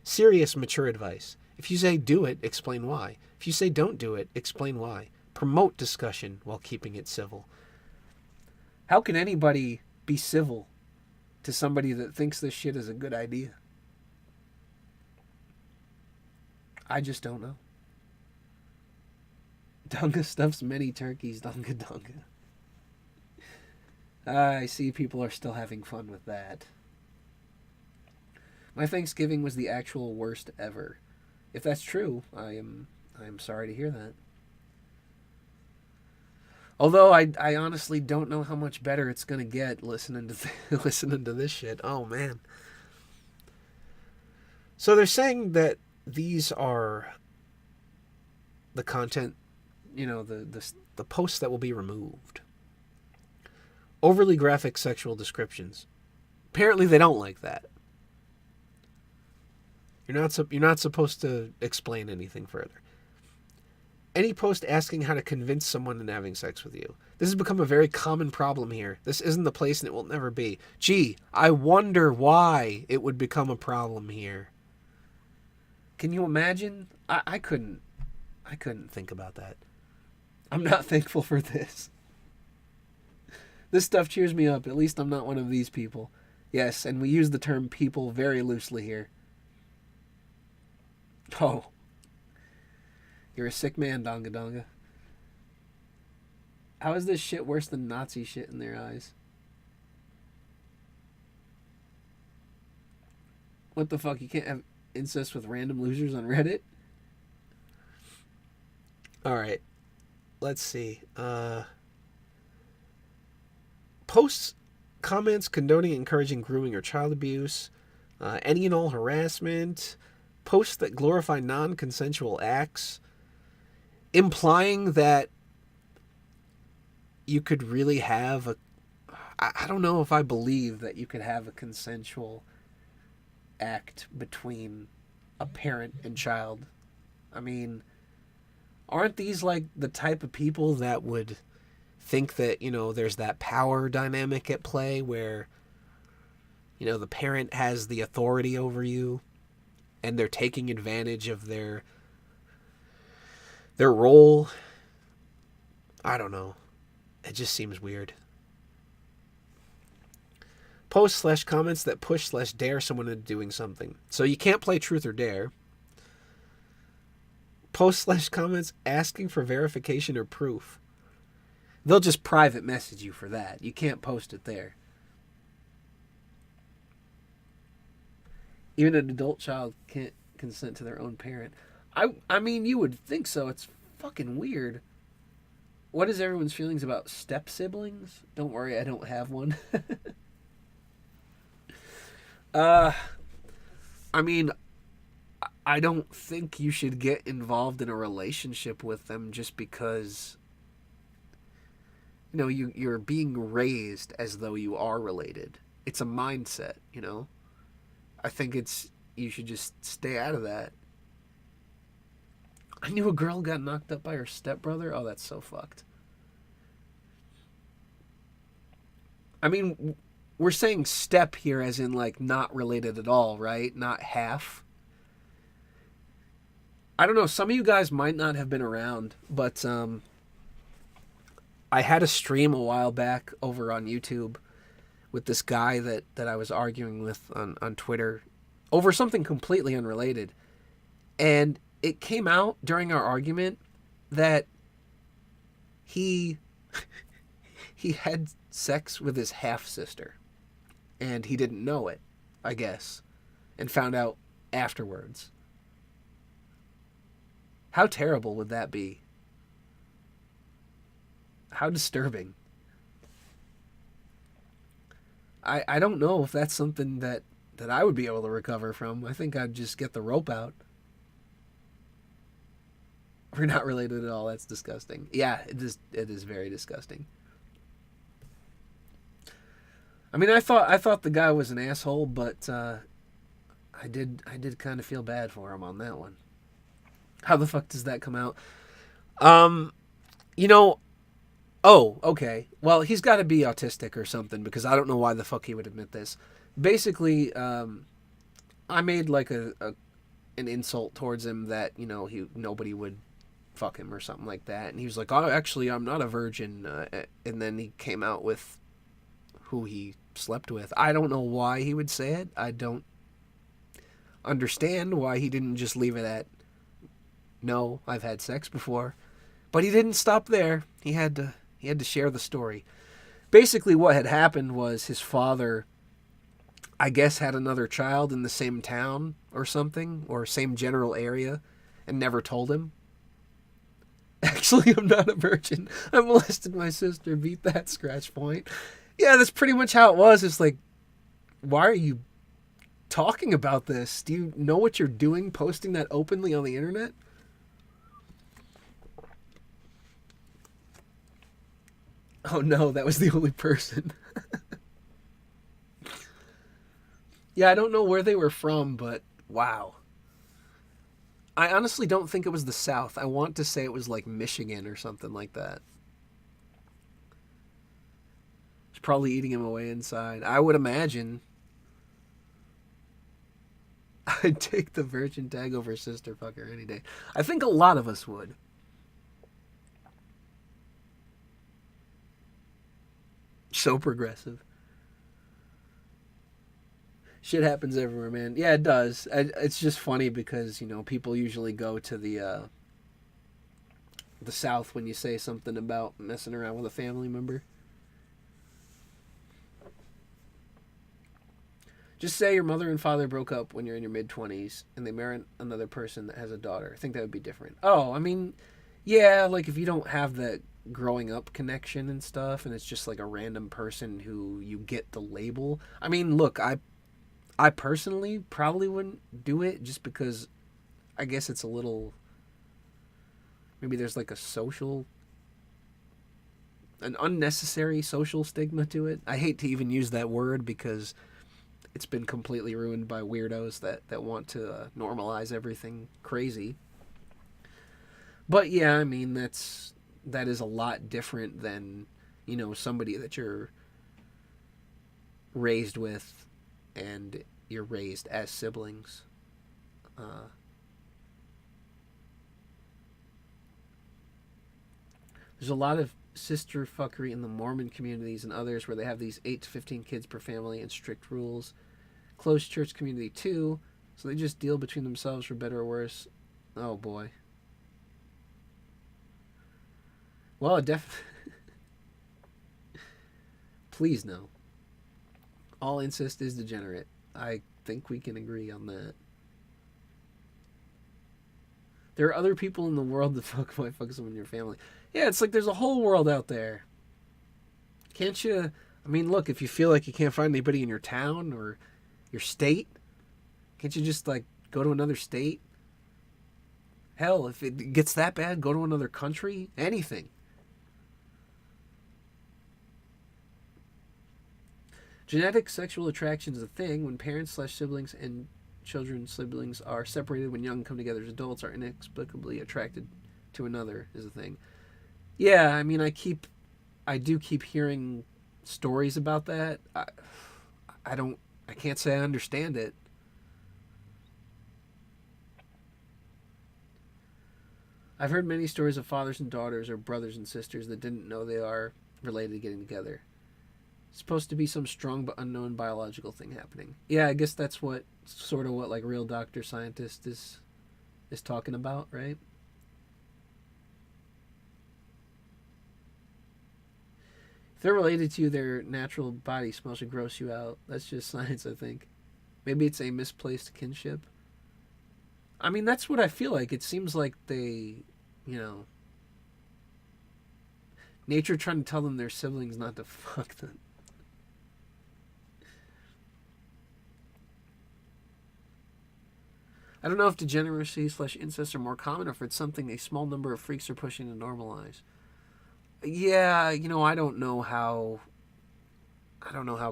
Serious, mature advice. If you say do it, explain why. If you say don't do it, explain why. Promote discussion while keeping it civil. How can anybody be civil to somebody that thinks this shit is a good idea? I just don't know. Dunga stuffs many turkeys, Dunga Dunga. I see people are still having fun with that. My Thanksgiving was the actual worst ever. If that's true, I am sorry to hear that. Although I honestly don't know how much better it's gonna get listening to this shit. Oh man. So they're saying that these are the content, the posts that will be removed. Overly graphic sexual descriptions. Apparently they don't like that. You're not supposed to explain anything further. Any post asking how to convince someone into having sex with you. This has become a very common problem here. This isn't the place and it will never be. Gee, I wonder why it would become a problem here. Can you imagine? I couldn't think about that. I'm not thankful for this. This stuff cheers me up. At least I'm not one of these people. Yes, and we use the term people very loosely here. Oh. You're a sick man, Donga Donga. How is this shit worse than Nazi shit in their eyes? What the fuck? You can't have incest with random losers on Reddit? Alright. Let's see. Posts, comments condoning, encouraging grooming or child abuse, any and all harassment, posts that glorify non-consensual acts, implying that you could really have a... I don't know if I believe that you could have a consensual act between a parent and child. I mean, aren't these like the type of people that would think that, you know, there's that power dynamic at play where, you know, the parent has the authority over you and they're taking advantage of their role? I don't know. It just seems weird. Posts / comments that push / dare someone into doing something. So you can't play truth or dare. Posts / comments asking for verification or proof. They'll just private message you for that. You can't post it there. Even an adult child can't consent to their own parent. I mean, you would think so. It's fucking weird. What is everyone's feelings about step siblings? Don't worry, I don't have one. I mean, I don't think you should get involved in a relationship with them just because, you know, you're being raised as though you are related. It's a mindset, you know? I think you should just stay out of that. I knew a girl got knocked up by her stepbrother. Oh, that's so fucked. I mean, we're saying step here as in, like, not related at all, right? Not half. I don't know. Some of you guys might not have been around, but I had a stream a while back over on YouTube with this guy that I was arguing with on Twitter over something completely unrelated. And it came out during our argument that he had sex with his half-sister. And he didn't know it, I guess. And found out afterwards. How terrible would that be? How disturbing. I don't know if that's something that I would be able to recover from. I think I'd just get the rope out. We're not related at all. That's disgusting. Yeah, it is very disgusting. I mean, I thought the guy was an asshole, but I did kind of feel bad for him on that one. How the fuck does that come out? You know, oh, okay. Well, he's got to be autistic or something because I don't know why the fuck he would admit this. Basically, I made like an insult towards him that, you know, nobody would fuck him or something like that, and he was like, "Oh, actually, I'm not a virgin," and then he came out with who he slept with. I don't know why he would say it. I don't understand why he didn't just leave it at, "No, I've had sex before." But he didn't stop there. He had to share the story. Basically, what had happened was his father, I guess, had another child in the same town or something, or same general area, and never told him. Actually, I'm not a virgin. I molested my sister. Beat that, scratch point. Yeah, that's pretty much how it was. It's like, why are you talking about this? Do you know what you're doing posting that openly on the internet? Oh no, that was the only person. Yeah, I don't know where they were from, but wow. I honestly don't think it was the South. I want to say it was like Michigan or something like that. It's probably eating him away inside. I would imagine. I'd take the virgin tag over sister fucker any day. I think a lot of us would. So progressive. Shit happens everywhere, man. Yeah, it does. It's just funny because, you know, people usually go to the South when you say something about messing around with a family member. Just say your mother and father broke up when you're in your mid-20s and they marry another person that has a daughter. I think that would be different. Oh, I mean, yeah, like if you don't have that growing up connection and stuff and it's just like a random person who you get the label. I mean, look, I personally probably wouldn't do it just because I guess it's a little, maybe there's like an unnecessary social stigma to it. I hate to even use that word because it's been completely ruined by weirdos that want to normalize everything crazy. But yeah, I mean, that is a lot different than, you know, somebody that you're raised with and you're raised as siblings. There's a lot of sister fuckery in the Mormon communities and others where they have these 8 to 15 kids per family and strict rules. Closed church community too, so they just deal between themselves for better or worse. Oh boy. Well, please no. All incest is degenerate. I think we can agree on that. There are other people in the world that fuck someone in your family. Yeah, it's like there's a whole world out there. Can't you? I mean, look, if you feel like you can't find anybody in your town or your state, can't you just like go to another state? Hell, if it gets that bad, go to another country. Anything. Genetic sexual attraction is a thing. When parents/siblings and siblings are separated when young and come together as adults, are inexplicably attracted to another is a thing. Yeah, I mean, I do keep hearing stories about that. I can't say I understand it. I've heard many stories of fathers and daughters or brothers and sisters that didn't know they are related getting together. It's supposed to be some strong but unknown biological thing happening. Yeah, I guess that's what like Real Doctor Scientist is talking about, right? If they're related to you, their natural body smell should gross you out. That's just science, I think. Maybe it's a misplaced kinship. I mean, that's what I feel like. It seems like they, you know, nature trying to tell them their siblings not to fuck them. I don't know if degeneracy/incest are more common or if it's something a small number of freaks are pushing to normalize. Yeah, you know, I don't know how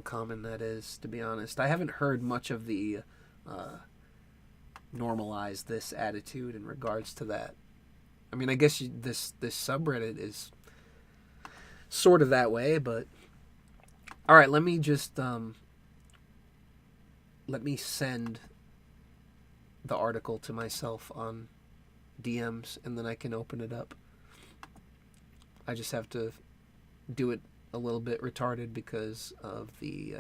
common that is, to be honest. I haven't heard much of the normalize this attitude in regards to that. I mean, I guess this subreddit is sort of that way, but all right, let me just let me send the article to myself on DMs and then I can open it up. I just have to do it a little bit retarded because of the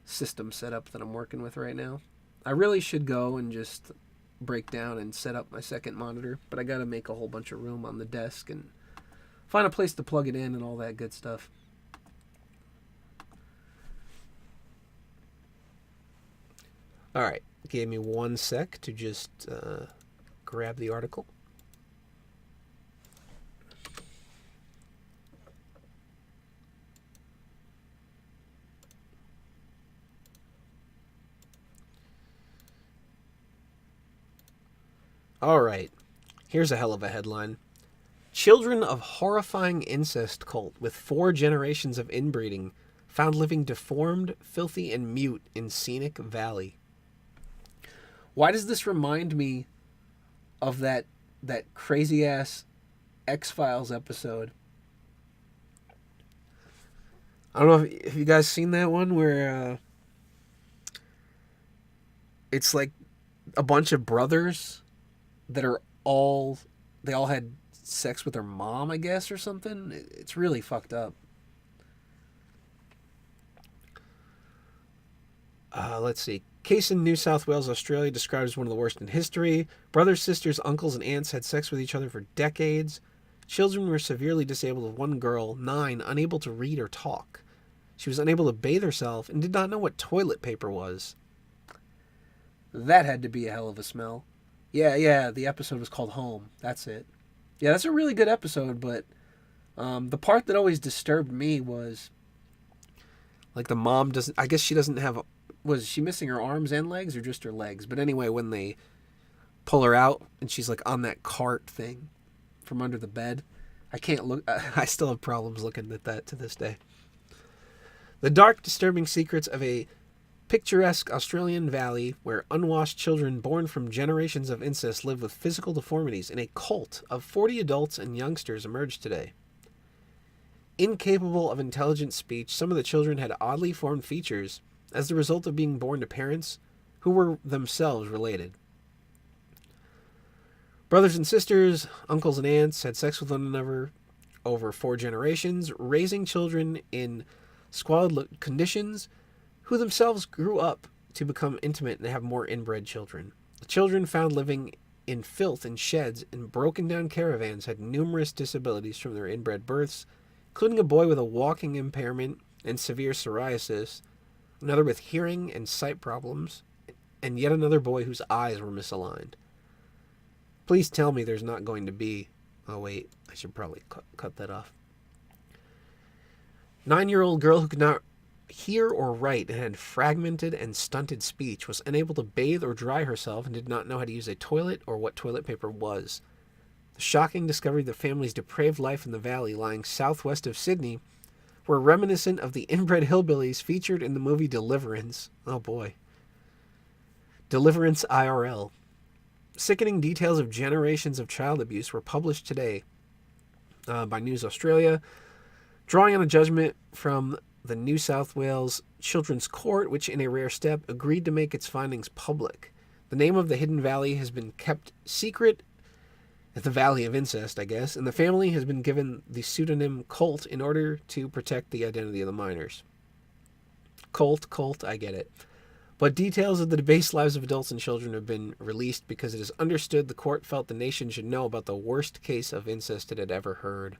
system setup that I'm working with right now. I really should go and just break down and set up my second monitor, but I gotta make a whole bunch of room on the desk and find a place to plug it in and all that good stuff. All right, give me 1 sec to just grab the article. All right, here's a hell of a headline. Children of horrifying incest cult with 4 generations of inbreeding found living deformed, filthy, and mute in scenic valley. Why does this remind me of that crazy-ass X-Files episode? I don't know if you guys seen that one where it's like a bunch of brothers that are they all had sex with her mom, I guess, or something. It's really fucked up. Let's see. Case in New South Wales, Australia, described as one of the worst in history. Brothers, sisters, uncles, and aunts had sex with each other for decades. Children were severely disabled, with one girl, 9, unable to read or talk. She was unable to bathe herself and did not know what toilet paper was. That had to be a hell of a smell. Yeah, the episode was called Home. That's it. Yeah, that's a really good episode, but the part that always disturbed me was... Like the mom doesn't... I guess she doesn't have... Was she missing her arms and legs or just her legs? But anyway, when they pull her out and she's like on that cart thing from under the bed, I can't look... I still have problems looking at that to this day. The dark, disturbing secrets of a picturesque Australian valley where unwashed children born from generations of incest live with physical deformities, and a cult of 40 adults and youngsters emerged today. Incapable of intelligent speech, some of the children had oddly formed features as the result of being born to parents who were themselves related. Brothers and sisters, uncles and aunts had sex with one another over 4 generations, raising children in squalid conditions who themselves grew up to become intimate and have more inbred children. The children found living in filth in sheds and broken down caravans had numerous disabilities from their inbred births, including a boy with a walking impairment and severe psoriasis, another with hearing and sight problems, and yet another boy whose eyes were misaligned. Please tell me there's not going to be... Oh wait, I should probably cut that off. 9-year-old girl who could not hear or write and had fragmented and stunted speech was unable to bathe or dry herself and did not know how to use a toilet or what toilet paper was. The shocking discovery of the family's depraved life in the valley lying southwest of Sydney were reminiscent of the inbred hillbillies featured in the movie Deliverance. Oh boy. Deliverance IRL. Sickening details of generations of child abuse were published today by News Australia, drawing on a judgment from the New South Wales Children's Court, which in a rare step agreed to make its findings public. The name of the hidden valley has been kept secret, the Valley of Incest, I guess, and the family has been given the pseudonym Colt in order to protect the identity of the minors. Colt, I get it. But details of the debased lives of adults and children have been released because it is understood the court felt the nation should know about the worst case of incest it had ever heard.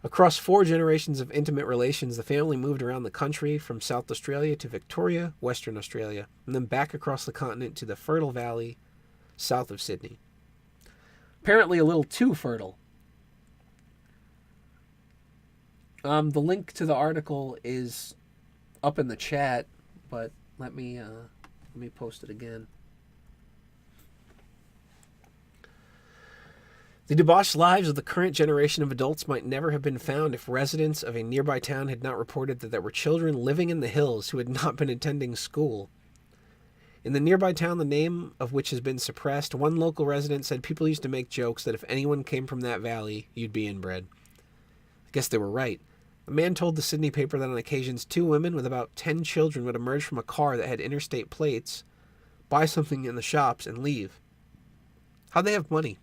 Across 4 generations of intimate relations, the family moved around the country from South Australia to Victoria, Western Australia, and then back across the continent to the fertile valley south of Sydney. Apparently a little too fertile. The link to the article is up in the chat, but let me post it again. The debauched lives of the current generation of adults might never have been found if residents of a nearby town had not reported that there were children living in the hills who had not been attending school. In the nearby town, the name of which has been suppressed, one local resident said people used to make jokes that if anyone came from that valley, you'd be inbred. I guess they were right. A man told the Sydney paper that on occasions 2 women with about 10 children would emerge from a car that had interstate plates, buy something in the shops, and leave. How'd they have money?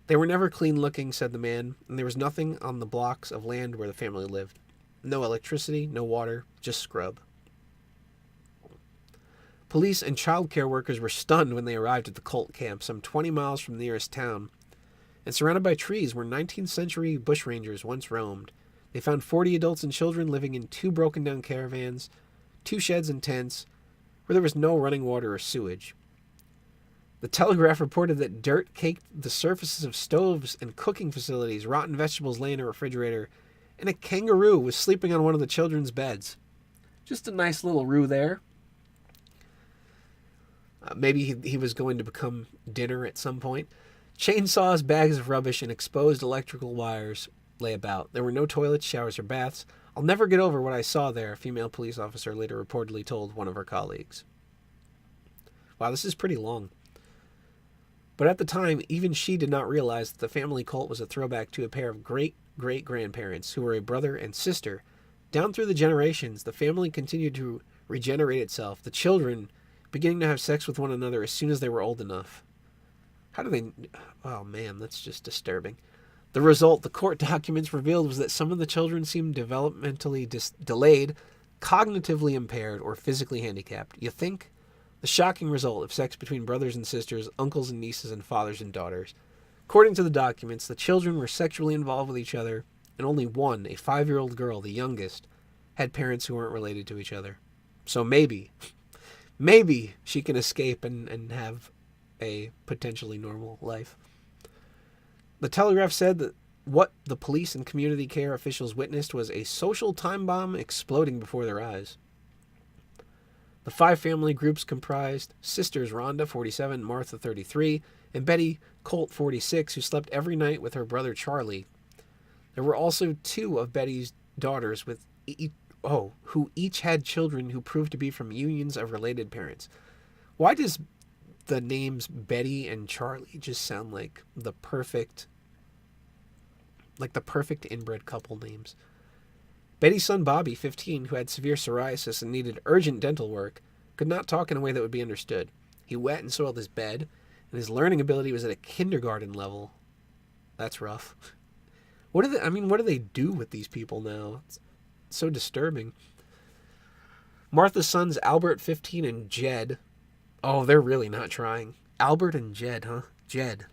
They were never clean-looking, said the man, and there was nothing on the blocks of land where the family lived. No electricity, no water, just scrub. Police and child care workers were stunned when they arrived at the cult camp, some 20 miles from the nearest town, and surrounded by trees where 19th century bushrangers once roamed. They found 40 adults and children living in 2 broken-down caravans, 2 sheds and tents, where there was no running water or sewage. The Telegraph reported that dirt caked the surfaces of stoves and cooking facilities, rotten vegetables lay in a refrigerator, and a kangaroo was sleeping on one of the children's beds. Just a nice little roo there. Maybe he was going to become dinner at some point. Chainsaws, bags of rubbish, and exposed electrical wires lay about. There were no toilets, showers, or baths. I'll never get over what I saw there, a female police officer later reportedly told one of her colleagues. Wow, this is pretty long. But at the time, even she did not realize that the family cult was a throwback to a pair of great-great-grandparents who were a brother and sister. Down through the generations, the family continued to regenerate itself, the children beginning to have sex with one another as soon as they were old enough. How do they... Oh, man, that's just disturbing. The result, the court documents revealed, was that some of the children seemed developmentally delayed, cognitively impaired, or physically handicapped. You think? The shocking result of sex between brothers and sisters, uncles and nieces, and fathers and daughters. According to the documents, the children were sexually involved with each other, and only one, a 5-year-old girl, the youngest, had parents who weren't related to each other. So maybe she can escape and have a potentially normal life. The Telegraph said that what the police and community care officials witnessed was a social time bomb exploding before their eyes. The 5 family groups comprised sisters Rhonda, 47, Martha, 33, and Betty Colt, 46, who slept every night with her brother Charlie. There were also 2 of Betty's daughters who each had children who proved to be from unions of related parents. Why does the names Betty and Charlie just sound like the perfect inbred couple names? Betty's son Bobby, 15, who had severe psoriasis and needed urgent dental work, could not talk in a way that would be understood. He wet and soiled his bed, and his learning ability was at a kindergarten level. That's rough. What do they do with these people now? It's so disturbing. Martha's sons Albert, 15, and Jed. Oh, they're really not trying. Albert and Jed, huh? Jed.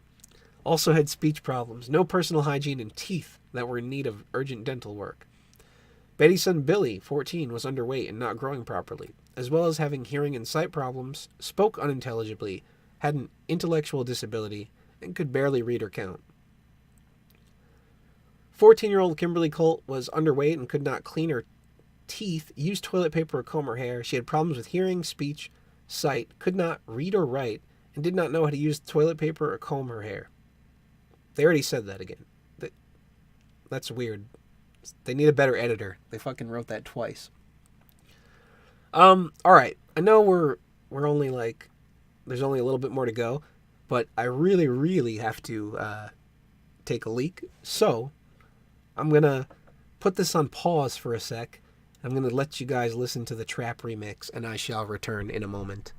Also had speech problems, no personal hygiene, and teeth that were in need of urgent dental work. Betty's son Billy, 14, was underweight and not growing properly, as well as having hearing and sight problems, spoke unintelligibly, had an intellectual disability, and could barely read or count. 14-year-old Kimberly Colt was underweight and could not clean her teeth, use toilet paper or comb her hair. She had problems with hearing, speech, sight, could not read or write, and did not know how to use toilet paper or comb her hair. They already said that again. That's weird. They need a better editor. They fucking wrote that twice. All right. I know we're only there's only a little bit more to go, but I really, really have to take a leak. So I'm gonna put this on pause for a sec. I'm gonna let you guys listen to the trap remix, and I shall return in a moment.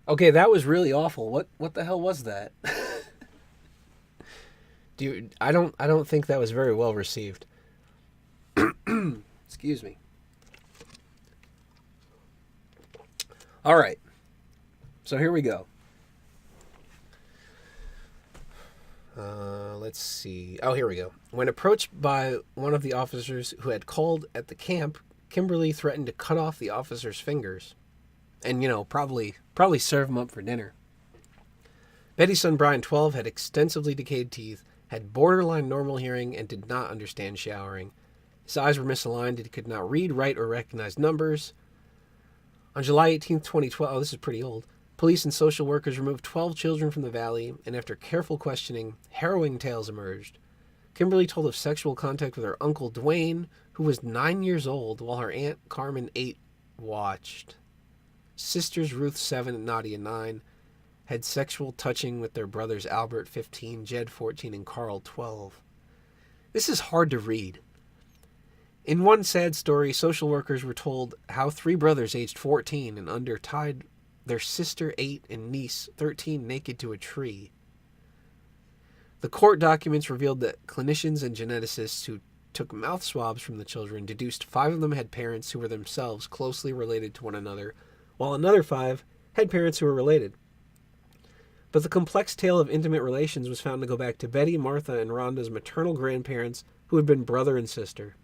Okay, that was really awful. What the hell was that? Dude, I don't think that was very well received. Excuse me. All right. So here we go. Let's see. Oh, here we go. When approached by one of the officers who had called at the camp, Kimberly threatened to cut off the officer's fingers. And, probably serve him up for dinner. Betty's son Brian, 12, had extensively decayed teeth, had borderline normal hearing, and did not understand showering. His eyes were misaligned, and he could not read, write, or recognize numbers. On July 18, 2012, this is pretty old, police and social workers removed 12 children from the valley, and after careful questioning, harrowing tales emerged. Kimberly told of sexual contact with her uncle Dwayne, who was 9 years old, while her aunt Carmen, 8, watched. Sisters Ruth, 7, and Nadia, 9, had sexual touching with their brothers Albert, 15, Jed, 14, and Carl, 12. This is hard to read. In one sad story, social workers were told how 3 brothers aged 14 and under tied their sister 8 and niece 13 naked to a tree. The court documents revealed that clinicians and geneticists who took mouth swabs from the children deduced 5 of them had parents who were themselves closely related to one another, while another 5 had parents who were related. But the complex tale of intimate relations was found to go back to Betty, Martha, and Rhonda's maternal grandparents who had been brother and sister.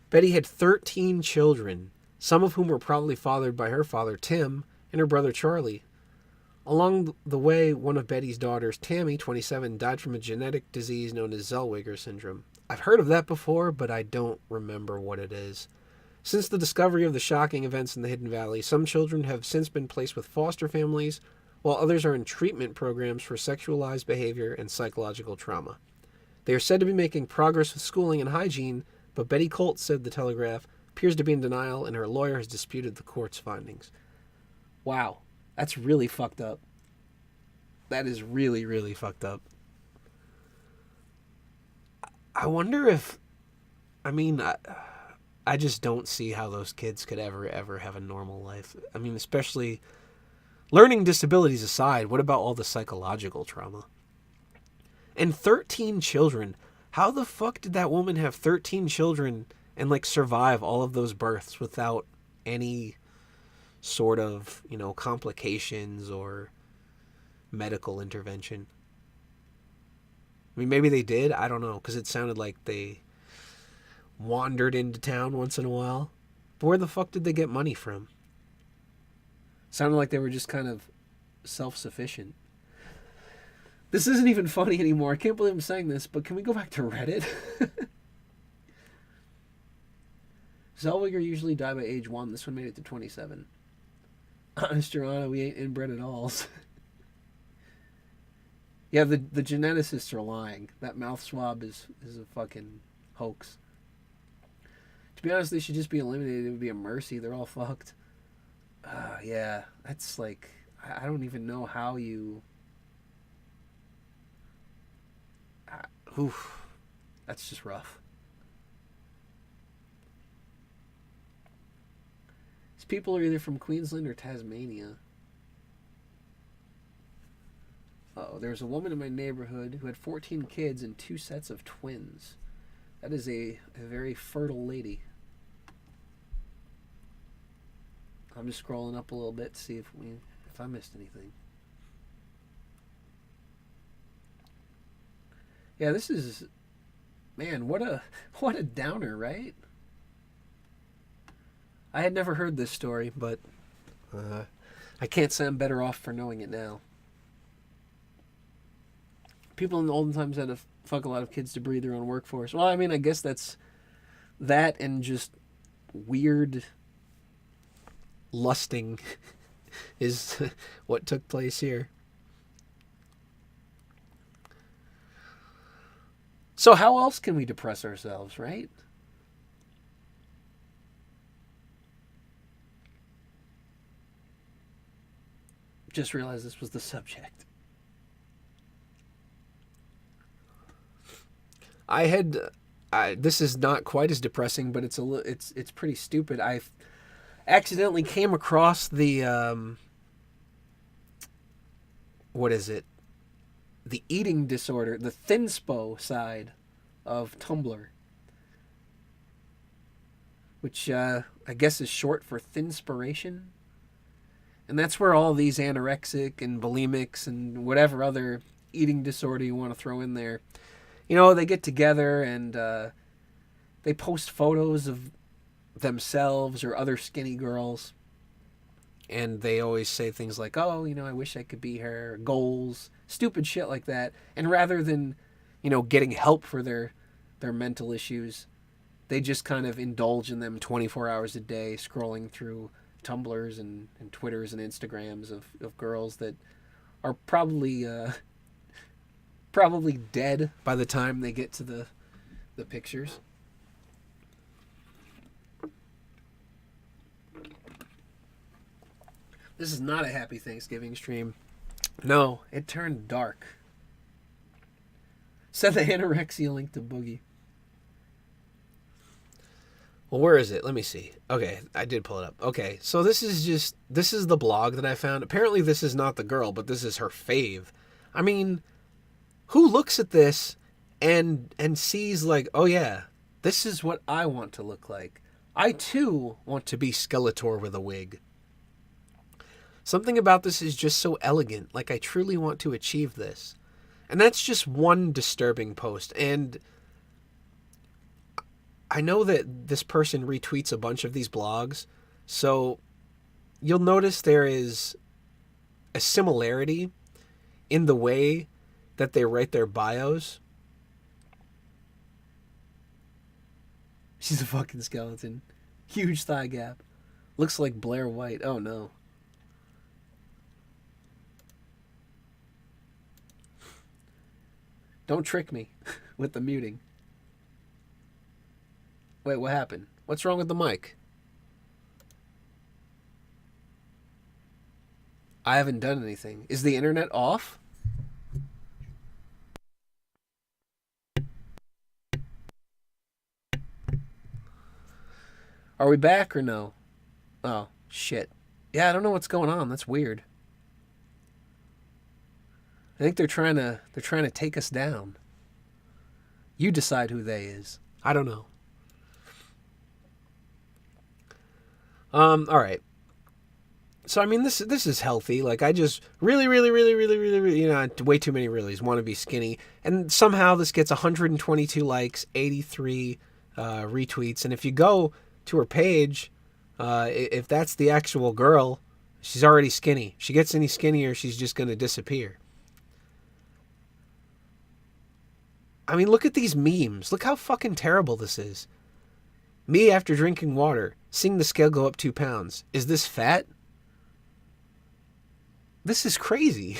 Betty had 13 children, some of whom were probably fathered by her father, Tim, and her brother, Charlie. Along the way, one of Betty's daughters, Tammy, 27, died from a genetic disease known as Zellweger syndrome. I've heard of that before, but I don't remember what it is. Since the discovery of the shocking events in the Hidden Valley, some children have since been placed with foster families, while others are in treatment programs for sexualized behavior and psychological trauma. They are said to be making progress with schooling and hygiene, but Betty Colt, said the Telegraph, appears to be in denial, and her lawyer has disputed the court's findings. Wow. That's really fucked up. That is really, really fucked up. I wonder if... I just don't see how those kids could ever have a normal life. I mean, especially... Learning disabilities aside, what about all the psychological trauma? And 13 children. How the fuck did that woman have 13 children and, survive all of those births without any sort of, complications or medical intervention? I mean, maybe they did. I don't know, because it sounded like they wandered into town once in a while. But where the fuck did they get money from? Sounded like they were just kind of self-sufficient. This isn't even funny anymore. I can't believe I'm saying this, but can we go back to Reddit? Zellweger usually die by age 1. This one made it to 27. Honest, Joanna, we ain't inbred at all. Yeah, the geneticists are lying. That mouth swab is a fucking hoax. To be honest, they should just be eliminated. It would be a mercy. They're all fucked. Yeah, that's I don't even know how you... Oof. That's just rough. These people are either from Queensland or Tasmania. Oh, there's a woman in my neighborhood who had 14 kids and 2 sets of twins. That is a very fertile lady. I'm just scrolling up a little bit to see if I missed anything. Yeah, this is... Man, what a downer, right? I had never heard this story, but I can't say I'm better off for knowing it now. People in the olden times had to fuck a lot of kids to breed their own workforce. Well, I mean, I guess that's that and just weird lusting is what took place here. So how else can we depress ourselves, right? Just realized this was the subject. This is not quite as depressing, but it's pretty stupid. I accidentally came across the what is it? The eating disorder, the thinspo side of Tumblr, which I guess is short for thinspiration. And that's where all these anorexic and bulimics and whatever other eating disorder you want to throw in there, they get together and they post photos of themselves or other skinny girls. And they always say things like, oh, I wish I could be her, goals, stupid shit like that. And rather than, getting help for their mental issues, they just kind of indulge in them 24 hours a day, scrolling through Tumblrs and Twitters and Instagrams of girls that are probably dead by the time they get to the pictures. This is not a happy Thanksgiving stream. No, it turned dark. Send the anorexia link to Boogie. Well, where is it? Let me see. Okay, I did pull it up. Okay, so this is the blog that I found. Apparently this is not the girl, but this is her fave. I mean, who looks at this and sees like, oh yeah, This is what I want to look like. I too want to be Skeletor with a wig. Something about this is just so elegant, like I truly want to achieve this. And that's just one disturbing post. And I know that this person retweets a bunch of these blogs, so you'll notice there is a similarity in the way that they write their bios. She's a fucking skeleton. Huge thigh gap. Looks like Blair White. Oh no. Don't trick me with the muting. Wait, what happened? What's wrong with the mic? I haven't done anything. Is the internet off? Are we back or no? Oh, shit. Yeah, I don't know what's going on. That's weird. I think they're trying to take us down. You decide who they is. I don't know. All right. So I mean, this is healthy. Like I just really, way too many reallys want to be skinny, and somehow this gets 122 likes, 83 retweets, and if you go to her page, if that's the actual girl, she's already skinny. If she gets any skinnier, she's just gonna disappear. I mean, look at these memes. Look how fucking terrible this is. Me after drinking water, seeing the scale go up 2 pounds. Is this fat? This is crazy.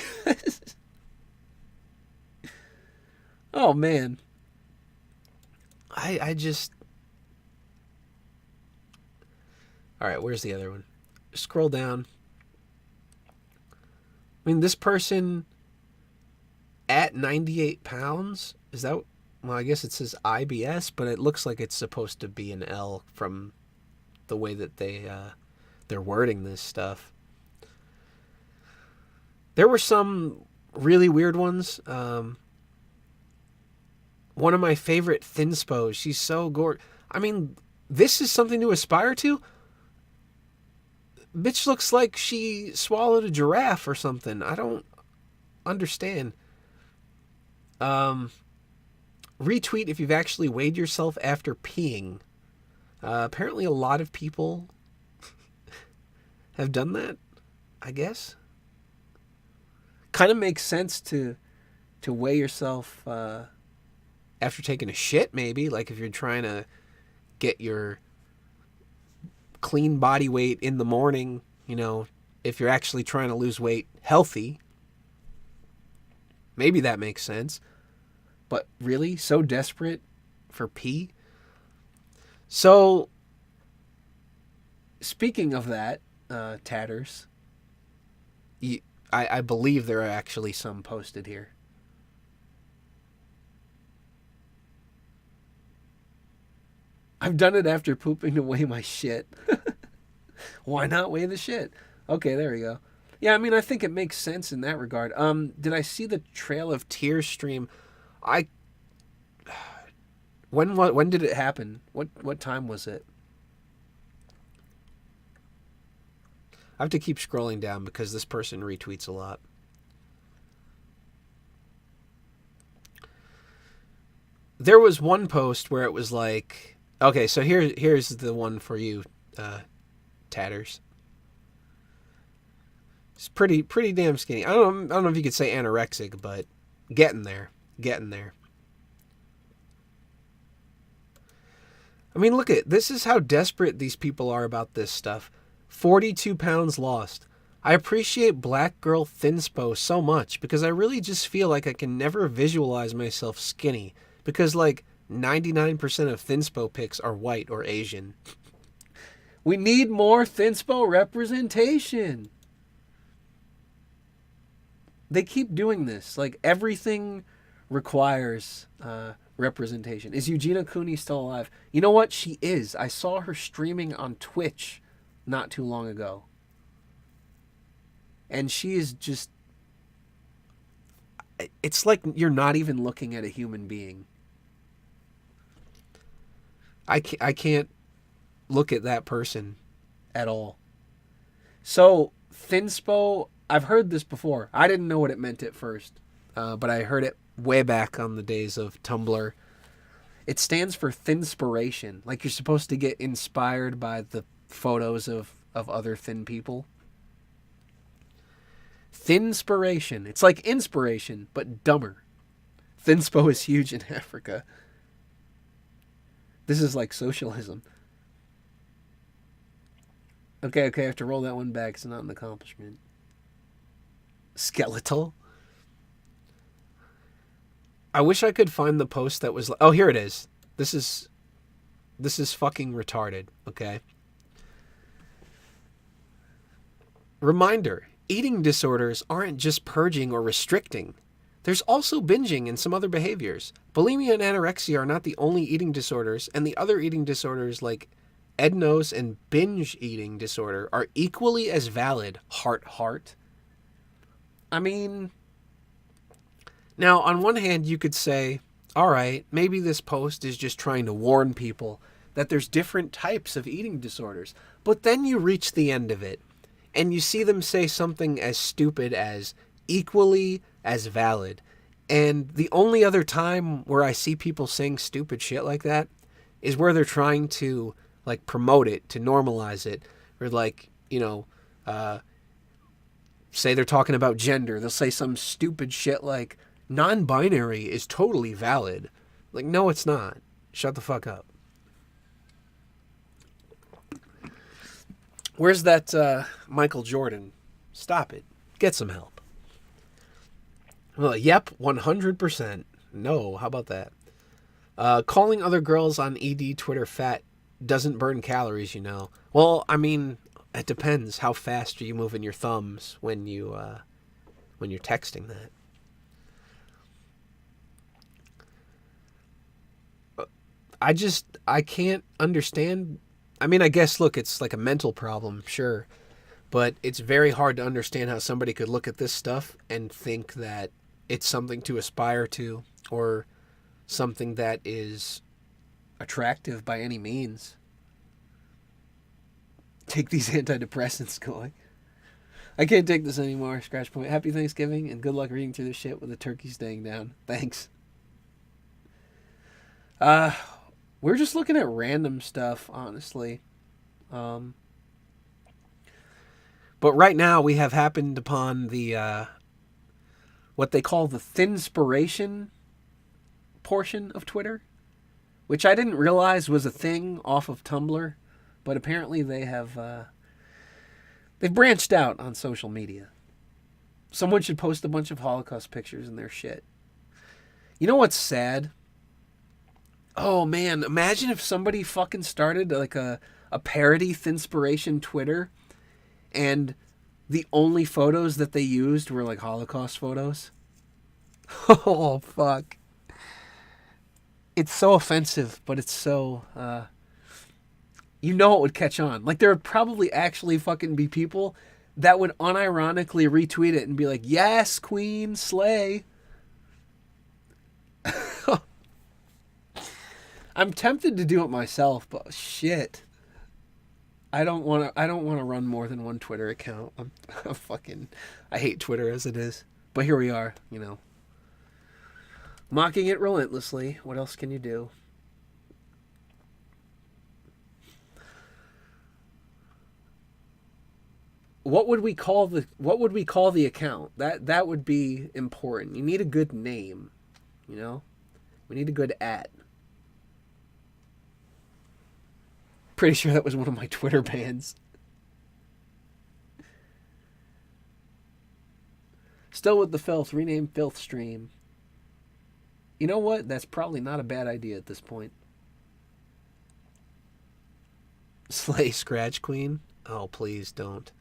Oh, man. I just... All right, where's the other one? Scroll down. I mean, this person at 98 pounds, is that... Well, I guess it says IBS, but it looks like it's supposed to be an L from the way that they're wording this stuff. There were some really weird ones. One of my favorite Thinspo. She's so gorgeous. I mean, this is something to aspire to. Bitch looks like she swallowed a giraffe or something. I don't understand. Retweet if you've actually weighed yourself after peeing. Apparently a lot of people have done that, I guess. Kind of makes sense to weigh yourself after taking a shit, maybe. Like if you're trying to get your clean body weight in the morning, you know, if you're actually trying to lose weight healthy, maybe that makes sense. But really? So desperate for pee? So, speaking of that, Tatters, I believe there are actually some posted here. I've done it after pooping to weigh my shit. Why not weigh the shit? Okay, there we go. Yeah, I mean, I think it makes sense in that regard. Did I see the Trail of Tears stream? When did it happen? What time was it? I have to keep scrolling down because this person retweets a lot. There was one post where it was like, okay, so here's the one for you, Tatters. It's pretty damn skinny. I don't know if you could say anorexic, but getting there. I mean, look at this is how desperate these people are about this stuff. 42 pounds lost. I appreciate Black Girl Thinspo so much because I really just feel like I can never visualize myself skinny because like 99% of Thinspo pics are white or Asian. We need more Thinspo representation. They keep doing this. Like everything requires representation. Is Eugenia Cooney still alive? You know what? She is. I saw her streaming on Twitch not too long ago. And she is just... It's like you're not even looking at a human being. I can't look at that person At all. So, Thinspo, I've heard this before. I didn't know what it meant at first. But I heard it way back on the days of Tumblr. It stands for Thinspiration. Like you're supposed to get inspired by the photos of other thin people. Thinspiration. It's like inspiration, but dumber. Thinspo is huge in Africa. This is like socialism. Okay, I have to roll that one back. It's not an accomplishment. Skeletal? I wish I could find the post that was... Oh, here it is. This is fucking retarded, okay? Reminder, eating disorders aren't just purging or restricting. There's also binging and some other behaviors. Bulimia and anorexia are not the only eating disorders, and the other eating disorders like Ednos and binge eating disorder are equally as valid, heart. I mean... Now, on one hand, you could say, all right, maybe this post is just trying to warn people that there's different types of eating disorders. But then you reach the end of it, and you see them say something as stupid as equally as valid. And the only other time where I see people saying stupid shit like that is where they're trying to, like, promote it, to normalize it. Or, like, you know, say they're talking about gender. They'll say some stupid shit like... non-binary is totally valid. Like, no, it's not. Shut the fuck up. Where's that Michael Jordan? Stop it. Get some help. Well, yep, 100%. No, how about that? Calling other girls on ED Twitter fat doesn't burn calories, you know. Well, I mean, it depends. How fast are you moving your thumbs when you're texting that? I can't understand. I mean, I guess, look, it's like a mental problem, sure. But it's very hard to understand how somebody could look at this stuff and think that it's something to aspire to or something that is attractive by any means. Take these antidepressants going. I can't take this anymore. Scratch point. Happy Thanksgiving and good luck reading through this shit with the turkey staying down. Thanks. We're just looking at random stuff, honestly. But right now we have happened upon the what they call the Thinspiration portion of Twitter, which I didn't realize was a thing off of Tumblr, but apparently they have they've branched out on social media. Someone should post a bunch of Holocaust pictures in their shit. You know what's sad? Oh man, imagine if somebody fucking started like a parody Thinspiration Twitter and the only photos that they used were like Holocaust photos. Oh fuck. It's so offensive, but it's so you know it would catch on. Like there would probably actually fucking be people that would unironically retweet it and be like, "Yes, Queen, slay." I'm tempted to do it myself, but shit. I don't want to run more than one Twitter account. I hate Twitter as it is. But here we are, you know. Mocking it relentlessly. What else can you do? What would we call the account? That would be important. You need a good name, you know? We need a good @ Pretty sure that was one of my Twitter bans. Still with the filth. Rename Filth Stream. You know what? That's probably not a bad idea at this point. Slay Scratch Queen? Oh, please don't.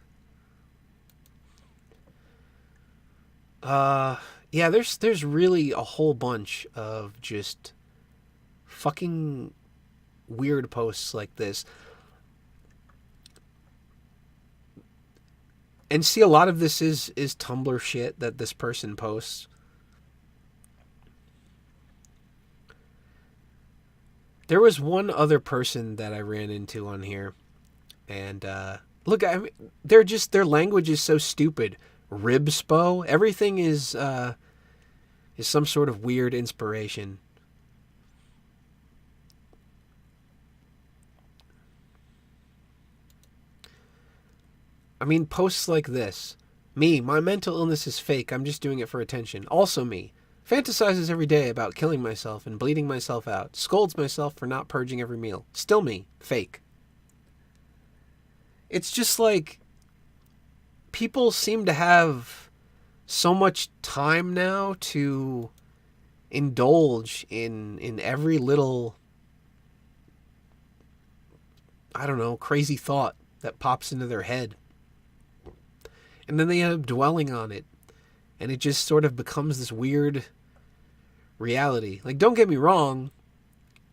Yeah, there's really a whole bunch of just fucking weird posts like this. And see, a lot of this is Tumblr shit that this person posts. There was one other person that I ran into on here. And, look, I mean, their language is so stupid. Ribspo, everything is some sort of weird inspiration. I mean, posts like this. Me, my mental illness is fake. I'm just doing it for attention. Also me. Fantasizes every day about killing myself and bleeding myself out. Scolds myself for not purging every meal. Still me. Fake. It's just like people seem to have so much time now to indulge in every little, I don't know, crazy thought that pops into their head. And then they end up dwelling on it. And it just sort of becomes this weird reality. Like, don't get me wrong.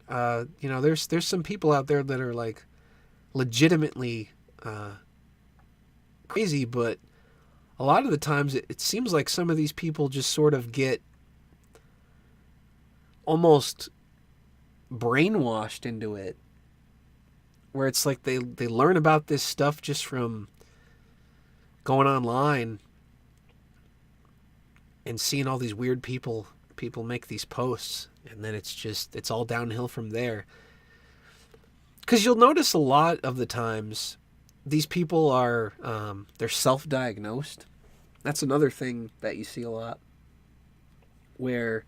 There's some people out there that are like legitimately crazy, but a lot of the times it seems like some of these people just sort of get almost brainwashed into it, where it's like they learn about this stuff just from going online and seeing all these weird people make these posts, and then it's all downhill from there. Because you'll notice a lot of the times these people are they're self-diagnosed. That's another thing that you see a lot, where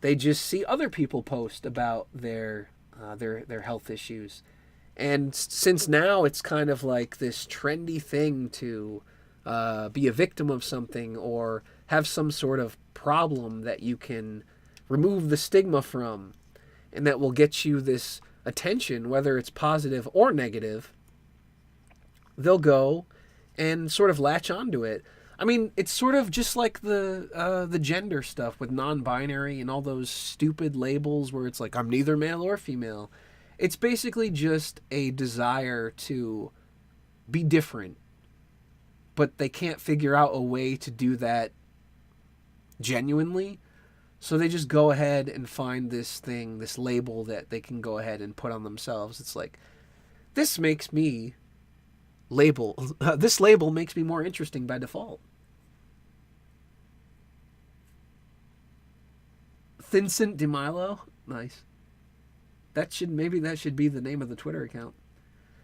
they just see other people post about their health issues. And since now it's kind of like this trendy thing to be a victim of something or have some sort of problem that you can remove the stigma from, and that will get you this attention, whether it's positive or negative, they'll go and sort of latch onto it. I mean, it's sort of just like the gender stuff with non-binary and all those stupid labels where it's like, I'm neither male or female. It's basically just a desire to be different, but they can't figure out a way to do that genuinely. So they just go ahead and find this thing, this label that they can go ahead and put on themselves. It's like, this makes me this label makes me more interesting by default. Vincent DeMilo, nice. That should be the name of the Twitter account.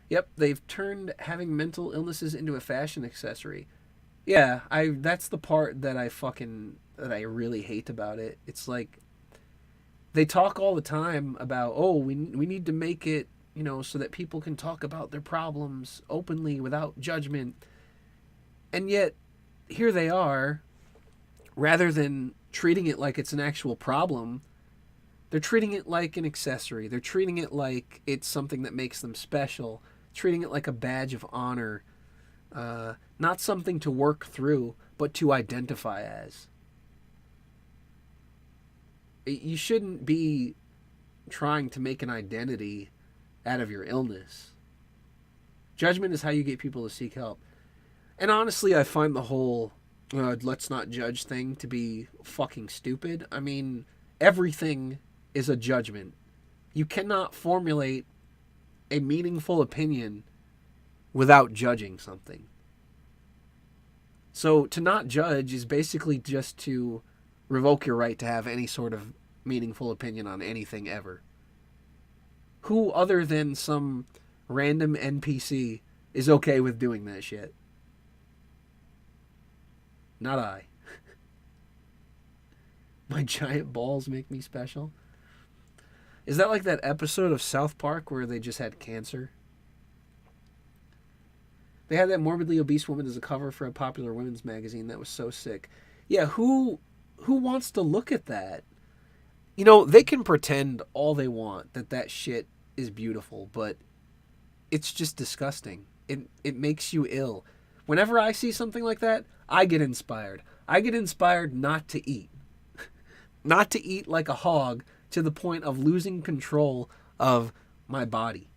Yep, they've turned having mental illnesses into a fashion accessory. Yeah, that's the part that I really hate about it. It's like they talk all the time about, oh, we need to make it, so that people can talk about their problems openly without judgment. And yet here they are, rather than treating it like it's an actual problem, they're treating it like an accessory. They're treating it like it's something that makes them special, treating it like a badge of honor, not something to work through, but to identify as. You shouldn't be trying to make an identity out of your illness. Judgment is how you get people to seek help. And honestly, I find the whole let's not judge thing to be fucking stupid. I mean, everything is a judgment. You cannot formulate a meaningful opinion without judging something. So to not judge is basically just to revoke your right to have any sort of meaningful opinion on anything ever. Who other than some random NPC is okay with doing that shit? Not I. My giant balls make me special. Is that like that episode of South Park where they just had cancer? They had that morbidly obese woman as a cover for a popular women's magazine. That was so sick. Yeah, who wants to look at that? They can pretend all they want that shit is beautiful, but it's just disgusting. It makes you ill. Whenever I see something like that, I get inspired. I get inspired not to eat. Not to eat like a hog, to the point of losing control of my body.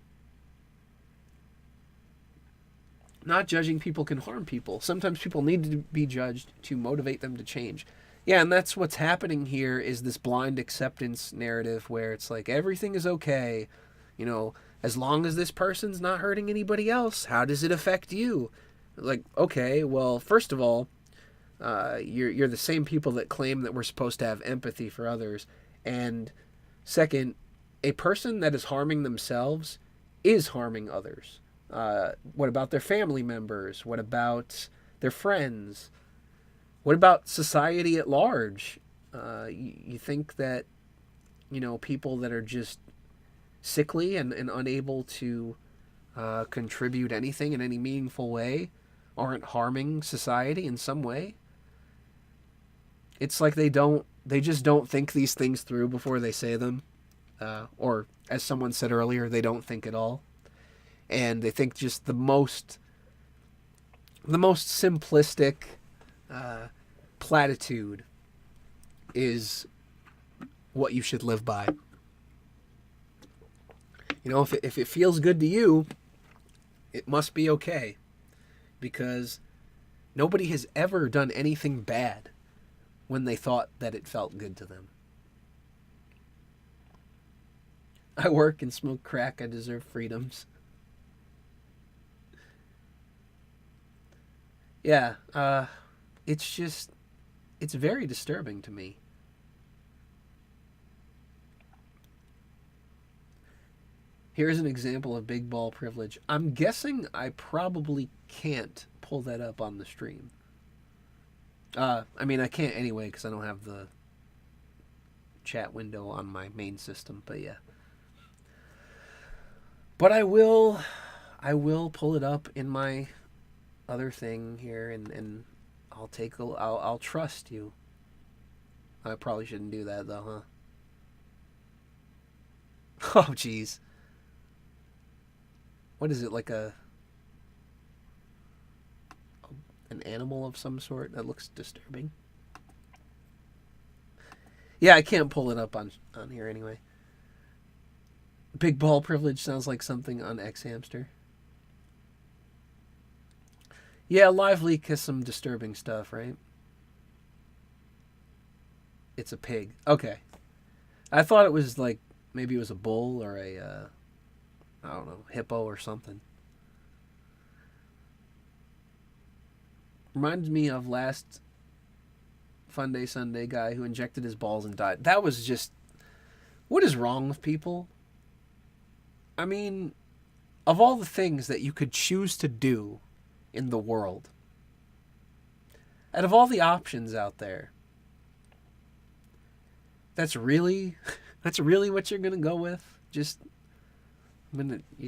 Not judging people can harm people. Sometimes people need to be judged to motivate them to change. Yeah, and that's what's happening here is this blind acceptance narrative where it's like everything is okay. You know, as long as this person's not hurting anybody else, how does it affect you? Like, okay, well, first of all, you're the same people that claim that we're supposed to have empathy for others. And second, a person that is harming themselves is harming others. What about their family members? What about their friends? What about society at large? You think that, you know, people that are just sickly and unable to contribute anything in any meaningful way aren't harming society in some way? It's like they just don't think these things through before they say them. Or, as someone said earlier, they don't think at all. And they think just the most simplistic platitude is what you should live by. You know, if it feels good to you, it must be okay. Because nobody has ever done anything bad when they thought that it felt good to them. I work and smoke crack. I deserve freedoms. Yeah, it's very disturbing to me. Here's an example of big ball privilege. I'm guessing I probably can't pull that up on the stream. I mean, I can't anyway because I don't have the chat window on my main system, but yeah. But I will pull it up in my other thing here, and I'll trust you. I probably shouldn't do that though, huh? Oh, jeez. What is it, like an animal of some sort? That looks disturbing. Yeah, I can't pull it up on here anyway. Big ball privilege sounds like something on X Hamster. Yeah, Live Leak has some disturbing stuff, right? It's a pig. Okay. I thought it was like, maybe it was a bull or a, I don't know, hippo or something. Reminds me of last Fun Day Sunday guy who injected his balls and died. That was just, what is wrong with people? I mean, of all the things that you could choose to do in the world, out of all the options out there, that's really what you're gonna go with? You're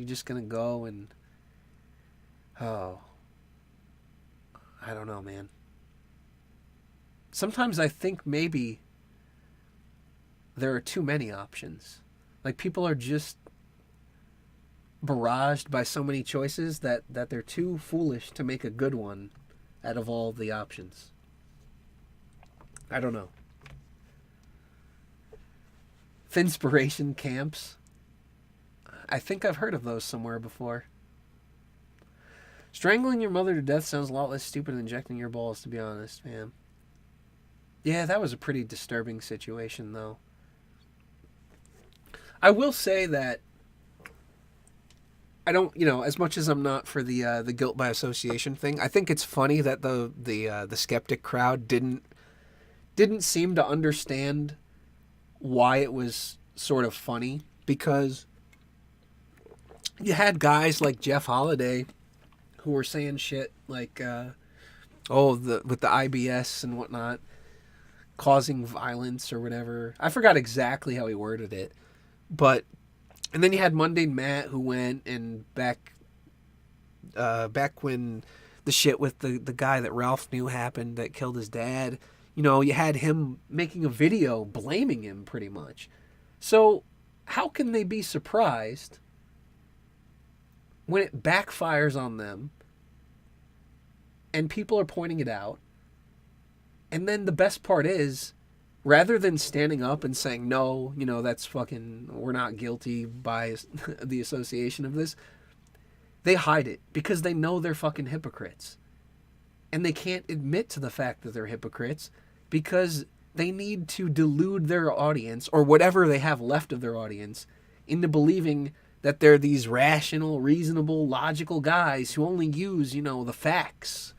just gonna go and, oh, I don't know, man. Sometimes I think maybe there are too many options. Like, people are just barraged by so many choices that they're too foolish to make a good one out of all the options. I don't know. Finspiration camps. I think I've heard of those somewhere before. Strangling your mother to death sounds a lot less stupid than injecting your balls, to be honest, man. Yeah, that was a pretty disturbing situation, though. I will say that I don't, as much as I'm not for the guilt by association thing, I think it's funny that the skeptic crowd didn't seem to understand why it was sort of funny, because you had guys like Jeff Holiday who were saying shit like, with the IBS and whatnot, causing violence or whatever. I forgot exactly how he worded it, but. And then you had Mundane Matt, who went and back when the shit with the guy that Ralph knew happened that killed his dad, you had him making a video blaming him pretty much. So how can they be surprised when it backfires on them and people are pointing it out? And then the best part is, rather than standing up and saying, no, that's fucking, we're not guilty by the association of this, they hide it because they know they're fucking hypocrites. And they can't admit to the fact that they're hypocrites because they need to delude their audience, or whatever they have left of their audience, into believing that they're these rational, reasonable, logical guys who only use, the facts.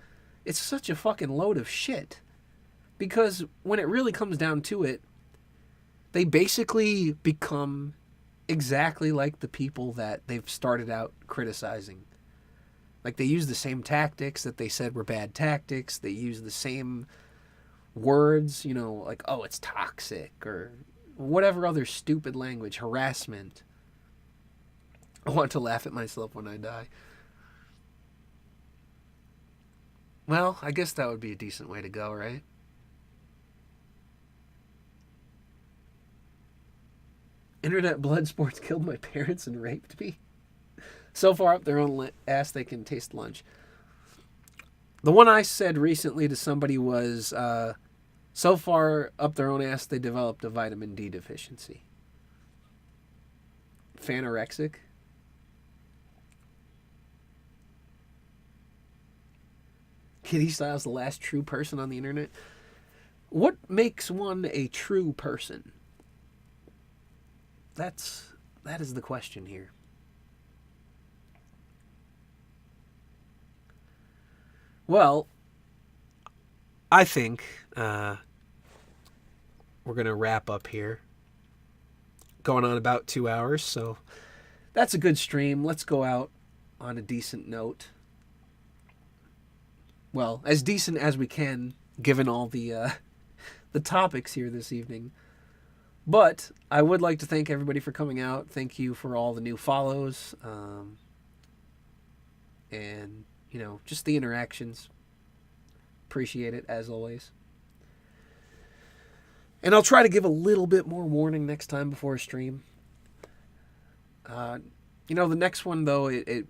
It's such a fucking load of shit. Because when it really comes down to it, they basically become exactly like the people that they've started out criticizing. Like, they use the same tactics that they said were bad tactics. They use the same words, like, oh, it's toxic, or whatever other stupid language, harassment. I want to laugh at myself when I die. Well, I guess that would be a decent way to go, right? Internet blood sports killed my parents and raped me. So far up their own ass they can taste lunch. The one I said recently to somebody was, so far up their own ass they developed a vitamin D deficiency. Phanorexic. Kitty Styles, the last true person on the internet. What makes one a true person? That is the question here. Well, I think we're going to wrap up here. Going on about 2 hours, so that's a good stream. Let's go out on a decent note. Well, as decent as we can, given all the topics here this evening. But I would like to thank everybody for coming out. Thank you for all the new follows. And, just the interactions. Appreciate it, as always. And I'll try to give a little bit more warning next time before a stream. The next one, though, it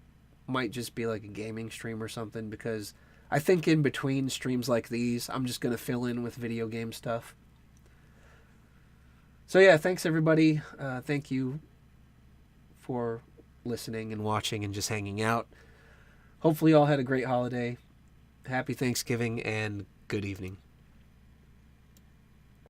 might just be like a gaming stream or something, because I think in between streams like these, I'm just going to fill in with video game stuff. So yeah, thanks everybody. Thank you for listening and watching and just hanging out. Hopefully you all had a great holiday. Happy Thanksgiving and good evening.